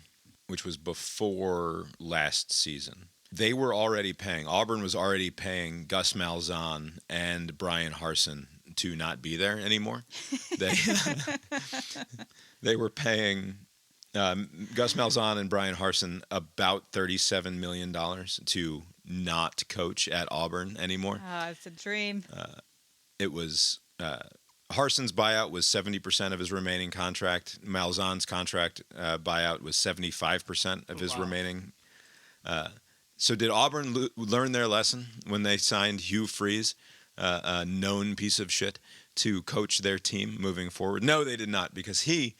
which was before last season, Auburn was already paying Gus Malzahn and Brian Harsin to not be there anymore. They were paying Gus Malzahn and Brian Harsin about $37 million to not coach at Auburn anymore. It's a dream. It was Harsin's buyout was 70% of his remaining contract. Malzahn's contract buyout was 75% of his remaining. So did Auburn learn their lesson when they signed Hugh Freeze, a known piece of shit, to coach their team moving forward? No, they did not, because he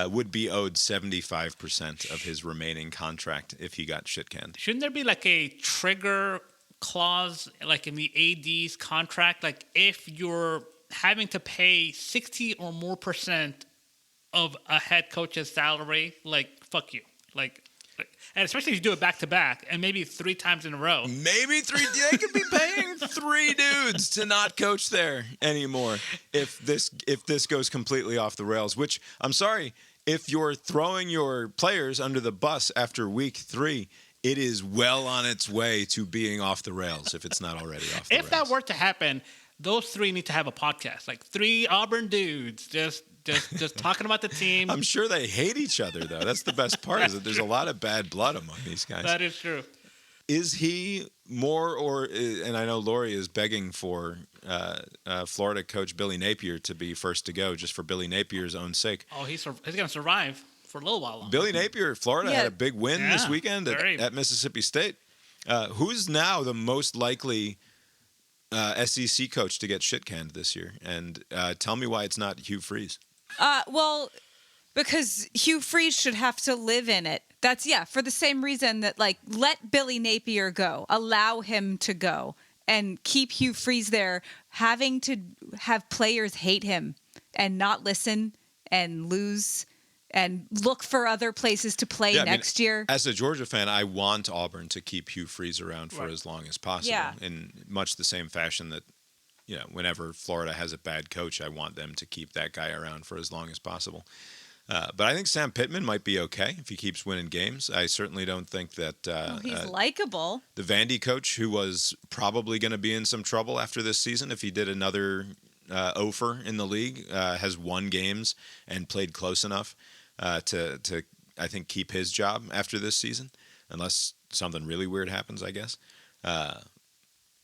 would be owed 75% of his remaining contract if he got shit canned. Shouldn't there be like a trigger clause, like in the AD's contract? Like if you're having to pay 60 or more % of a head coach's salary, like fuck you, like, and especially if you do it back to back and maybe 3 times in a row. Maybe 3. They could be paying 3 dudes to not coach there anymore if this goes completely off the rails. Which, I'm sorry, if you're throwing your players under the bus after week 3, it is well on its way to being off the rails if it's not already off the rails. If that were to happen, those 3 need to have a podcast, like 3 Auburn dudes just talking about the team. I'm sure they hate each other, though. That's the best part, is that there's a lot of bad blood among these guys. That is true. Is he more, and I know Lori is begging for Florida coach Billy Napier to be first to go, just for Billy Napier's own sake. Oh, he's going to survive for a little while longer. Billy Napier, Florida, had a big win this weekend at Mississippi State. Who's now the most likely SEC coach to get shit canned this year? And tell me why it's not Hugh Freeze. Well, because Hugh Freeze should have to live in it. That's, for the same reason that, like, let Billy Napier go. Allow him to go. And keep Hugh Freeze there, having to have players hate him and not listen and lose and look for other places to play next year. As a Georgia fan, I want Auburn to keep Hugh Freeze around for as long as possible. In much the same fashion that, whenever Florida has a bad coach, I want them to keep that guy around for as long as possible. But I think Sam Pittman might be okay if he keeps winning games. I certainly don't think that he's likable. The Vandy coach, who was probably going to be in some trouble after this season if he did another offer in the league, has won games and played close enough to I think keep his job after this season, unless something really weird happens, I guess.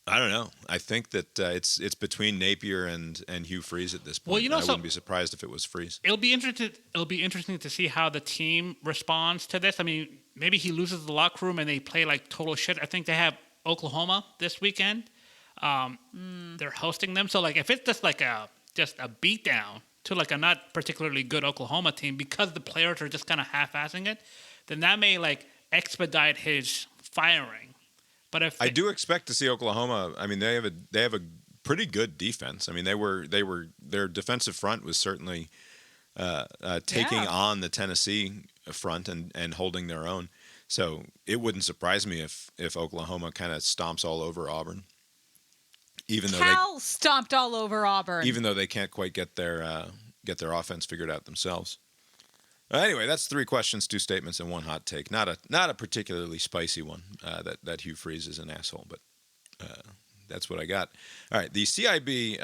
I don't know. I think that it's between Napier and Hugh Freeze at this point. Well, I wouldn't be surprised if it was Freeze. It'll be interesting to see how the team responds to this. I mean, maybe he loses the locker room and they play like total shit. I think they have Oklahoma this weekend. They're hosting them, so like if it's just a beatdown to like a not particularly good Oklahoma team because the players are just kind of half-assing it, then that may like expedite his firing. But if I do expect to see Oklahoma, I mean, they have a pretty good defense. I mean, their defensive front was certainly taking on the Tennessee front and holding their own. So it wouldn't surprise me if Oklahoma kind of stomps all over Auburn. Cal stomped all over Auburn. Even though they can't quite get their offense figured out themselves. Anyway, that's 3 questions, 2 statements, and 1 hot take. Not a particularly spicy one. That Hugh Freeze is an asshole, but that's what I got. All right, the CIB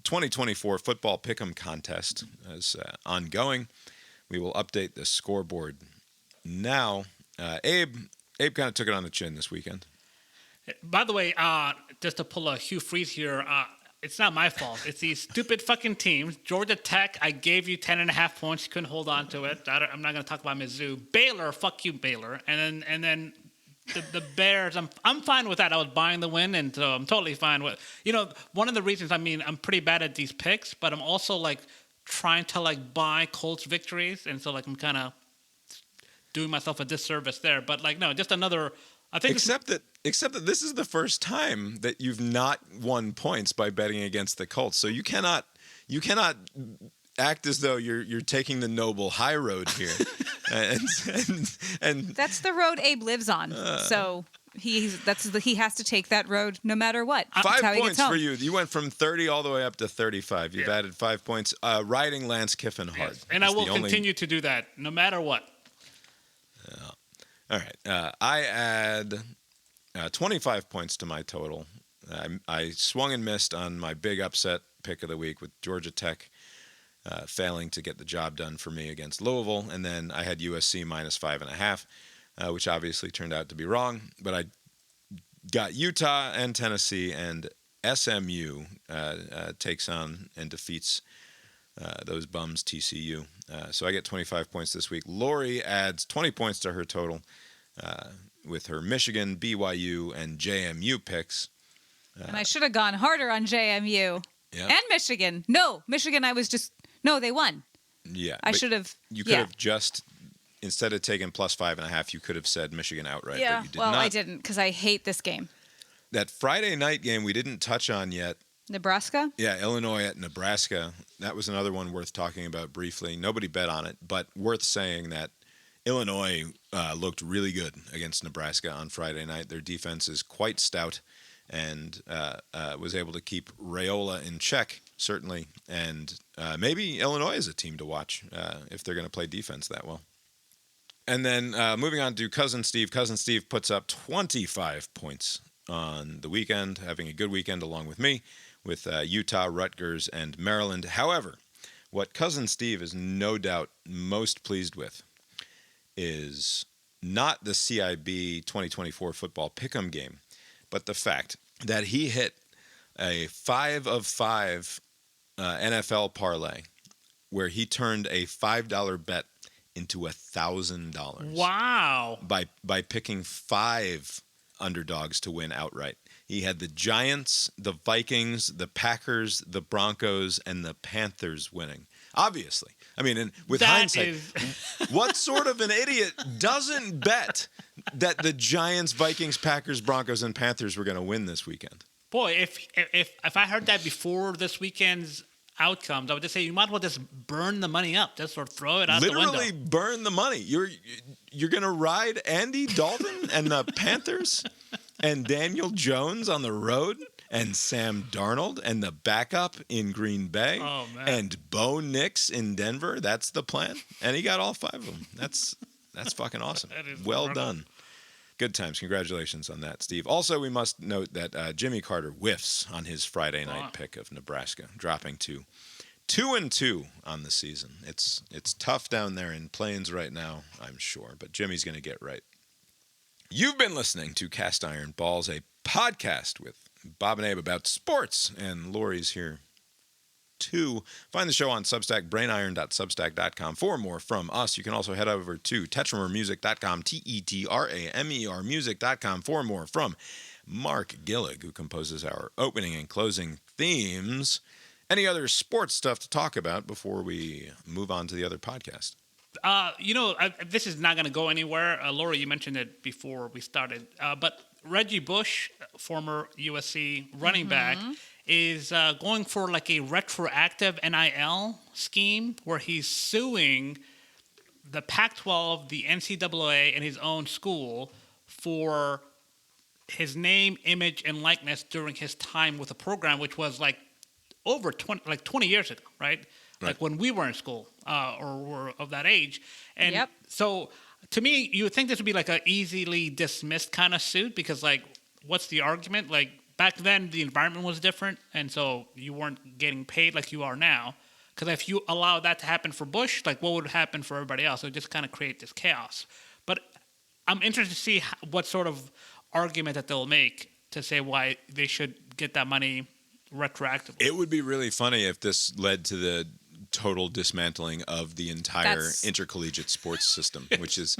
2024 football pick'em contest is ongoing. We will update the scoreboard now. Abe kind of took it on the chin this weekend. By the way, just to pull a Hugh Freeze here. It's not my fault. It's these stupid fucking teams. Georgia Tech, I gave you 10.5 points. You couldn't hold on to it. I'm not going to talk about Mizzou. Baylor, fuck you, Baylor. And then the Bears, I'm fine with that. I was buying the win, and so I'm totally fine with. One of the reasons, I mean, I'm pretty bad at these picks, but I'm also like trying to like buy Colts victories, and so like I'm kind of doing myself a disservice there. But like no, just another. I think except that this is the first time that you've not won points by betting against the Colts. So you cannot act as though you're taking the noble high road here. and that's the road Abe lives on. So he has to take that road no matter what. That's 5 how he gets points home. for you. You went from 30 all the way up to 35. You've added 5 points. Riding Lance Kiffin hard. Yes. And I will continue to do that no matter what. All right. I add 25 points to my total. I swung and missed on my big upset pick of the week with Georgia Tech failing to get the job done for me against Louisville. And then I had USC minus 5.5, which obviously turned out to be wrong. But I got Utah and Tennessee, and SMU takes on and defeats those bums TCU. So I get 25 points this week. Lori adds 20 points to her total with her Michigan, BYU, and JMU picks. And I should have gone harder on JMU and Michigan. No, Michigan, they won. Yeah. I should have. You could have just, instead of taking plus 5.5, you could have said Michigan outright. Yeah, but you did well, not. I didn't because I hate this game. That Friday night game we didn't touch on yet. Nebraska? Yeah, Illinois at Nebraska. That was another one worth talking about briefly. Nobody bet on it, but worth saying that Illinois looked really good against Nebraska on Friday night. Their defense is quite stout and was able to keep Raiola in check, certainly. And maybe Illinois is a team to watch if they're going to play defense that well. And then moving on to Cousin Steve. Cousin Steve puts up 25 points on the weekend, having a good weekend along with me, with Utah, Rutgers, and Maryland. However, what Cousin Steve is no doubt most pleased with is not the CIB 2024 football pick'em game, but the fact that he hit a 5 of 5 NFL parlay where he turned a $5 bet into $1,000. Wow. By picking 5 underdogs to win outright. He had the Giants, the Vikings, the Packers, the Broncos, and the Panthers winning. Obviously. I mean, with hindsight, what sort of an idiot doesn't bet that the Giants, Vikings, Packers, Broncos, and Panthers were going to win this weekend? Boy, if I heard that before this weekend's outcomes, I would just say you might as well just burn the money up, just sort of throw it out the window. Literally burn the money. You're going to ride Andy Dalton and the Panthers and Daniel Jones on the road and Sam Darnold and the backup in Green Bay and Bo Nix in Denver. That's the plan. And he got all 5 of them. That's fucking awesome. Well done. Good times. Congratulations on that, Steve. Also, we must note that Jimmy Carter whiffs on his Friday night pick of Nebraska, dropping to 2-2 on the season. It's tough down there in Plains right now, I'm sure, but Jimmy's going to get right. You've been listening to Cast Iron Balls, a podcast with Bob and Abe about sports, and Lori's here too. Find the show on Substack, brainiron.substack.com. For more from us, you can also head over to tetramermusic.com, Tetramer music.com, for more from Mark Gillig, who composes our opening and closing themes. Any other sports stuff to talk about before we move on to the other podcast? This is not going to go anywhere. Lori, you mentioned it before we started, but Reggie Bush, former USC running back, is going for like a retroactive NIL scheme where he's suing the Pac-12, the NCAA, and his own school for his name, image, and likeness during his time with the program, which was like over 20 years ago, right? Like when we were in school or were of that age. And so to me, you would think this would be like an easily dismissed kind of suit because like, what's the argument? Like back then the environment was different. And so you weren't getting paid like you are now. Because if you allow that to happen for Bush, like what would happen for everybody else? It would just kind of create this chaos. But I'm interested to see what sort of argument that they'll make to say why they should get that money retroactively. It would be really funny if this led to the total dismantling of the entire intercollegiate sports system, which is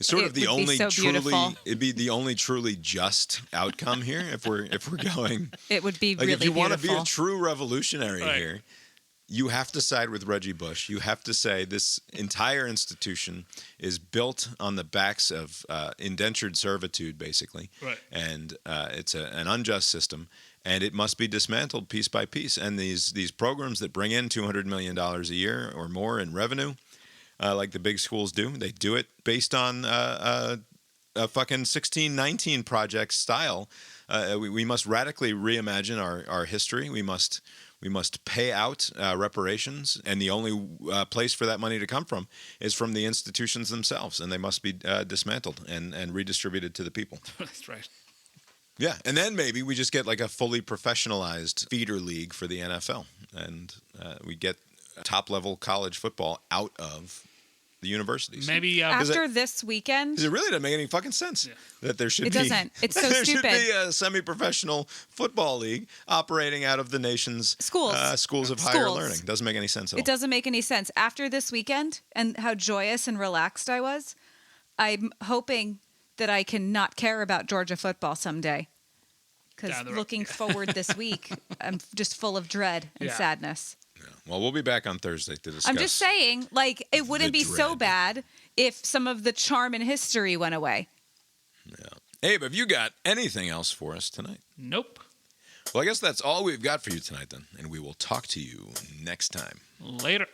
sort of the only it'd be the only truly just outcome here if we're going. It would be like really if you want to be a beautiful. true revolutionary here, you have to side with Reggie Bush. You have to say this entire institution is built on the backs of indentured servitude, basically, and it's an unjust system. And it must be dismantled piece by piece. And these programs that bring in $200 million a year or more in revenue, like the big schools do, they do it based on a fucking 1619 project style. We must radically reimagine our history. We must pay out reparations, and the only place for that money to come from is from the institutions themselves, and they must be dismantled and redistributed to the people. That's right. Yeah, and then maybe we just get like a fully professionalized feeder league for the NFL, and we get top-level college football out of the universities. Maybe After this weekend, Because it really doesn't make any fucking sense that there should It be. doesn't. It's so there stupid. should be a semi-professional football league operating out of the nation's Schools. schools of higher Schools. learning. Doesn't make any sense at all. it doesn't make any sense. After this weekend and how joyous and relaxed I was, I'm hoping that I can not care about Georgia football someday. Because Down the road. looking forward this week, I'm just full of dread and Yeah. sadness. Well, we'll be back on Thursday to discuss. I'm just saying, like, it wouldn't the be so dread. bad if some of the charm and history went away. Yeah. Abe, have you got anything else for us tonight? nope. Well, I guess that's all we've got for you tonight then, and we will talk to you next time. Later.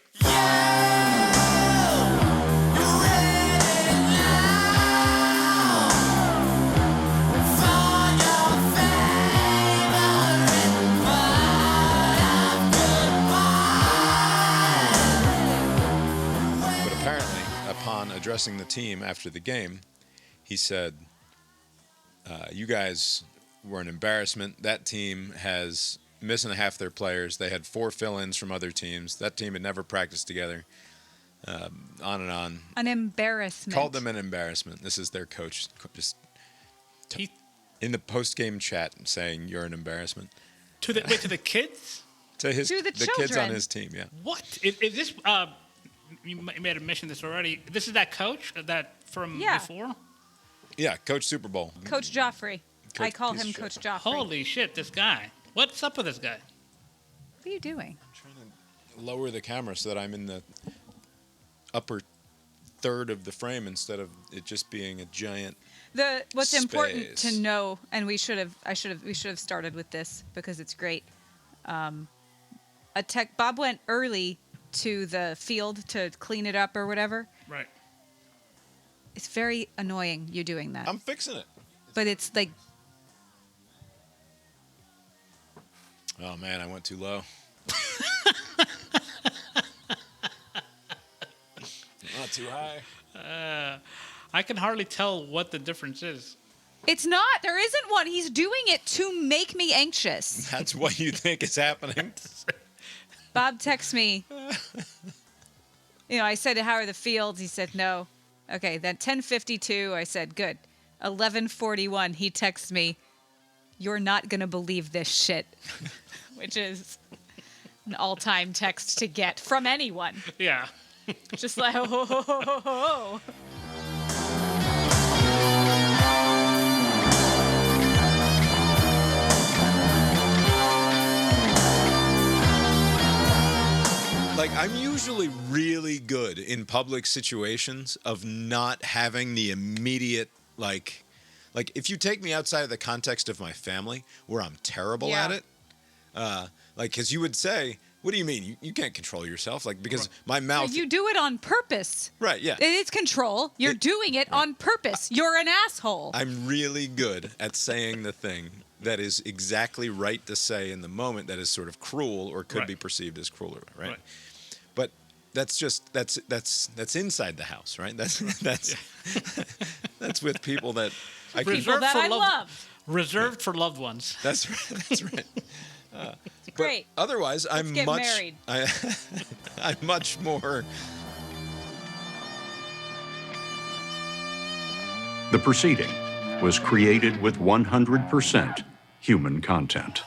But apparently, upon addressing the team after the game, he said, you guys were an embarrassment. That team has missing half their players. They had 4 fill-ins from other teams. That team had never practiced together. On and on. An embarrassment. Called them an embarrassment. This is their coach just He, in the post-game chat saying you're an embarrassment. to the kids? To his To the kids children. on his team, yeah. What? Is this, you may have mentioned this already. This is that coach that from Yeah. before? Yeah, Coach Super Bowl. Coach Joffrey. I Coach call piece him of shit. Coach Joffrey. Holy shit, this guy. What's up with this guy? What are you doing? Trying to lower the camera so that I'm in the upper third of the frame instead of it just being a giant. What's important to Space. know, and we should have started with this because it's great. Bob went early to the field to clean it up or whatever. Right. It's very annoying you doing that. I'm fixing it. But it's like, Oh man, I went too low. Not too high. I can hardly tell what the difference is. it's not. There isn't one. He's doing it to make me anxious. That's what you think is happening. Bob texts me. I said, how are the fields? He said, no. Okay, then 10:52, I said, good. 11:41, he texts me, you're not going to believe this shit, which is an all-time text to get from anyone. Yeah. Just like, oh. Like, I'm usually really good in public situations of not having the immediate, like if you take me outside of the context of my family where I'm terrible Yeah. at it, because you would say, what do you mean? You can't control yourself? Like, because my mouth. You do it on purpose. Right, yeah. It is control. You're doing it on purpose. You're an asshole. I'm really good at saying the thing that is exactly right to say in the moment that is sort of cruel or could Right. be perceived as cruel, right? Right. But that's just that's inside the house, right? That's that's with people that I can. People that I love. Reserved for loved ones. That's right. That's right. Great. But otherwise, I'm get much. married. I'm much more. The proceeding was created with 100% human content.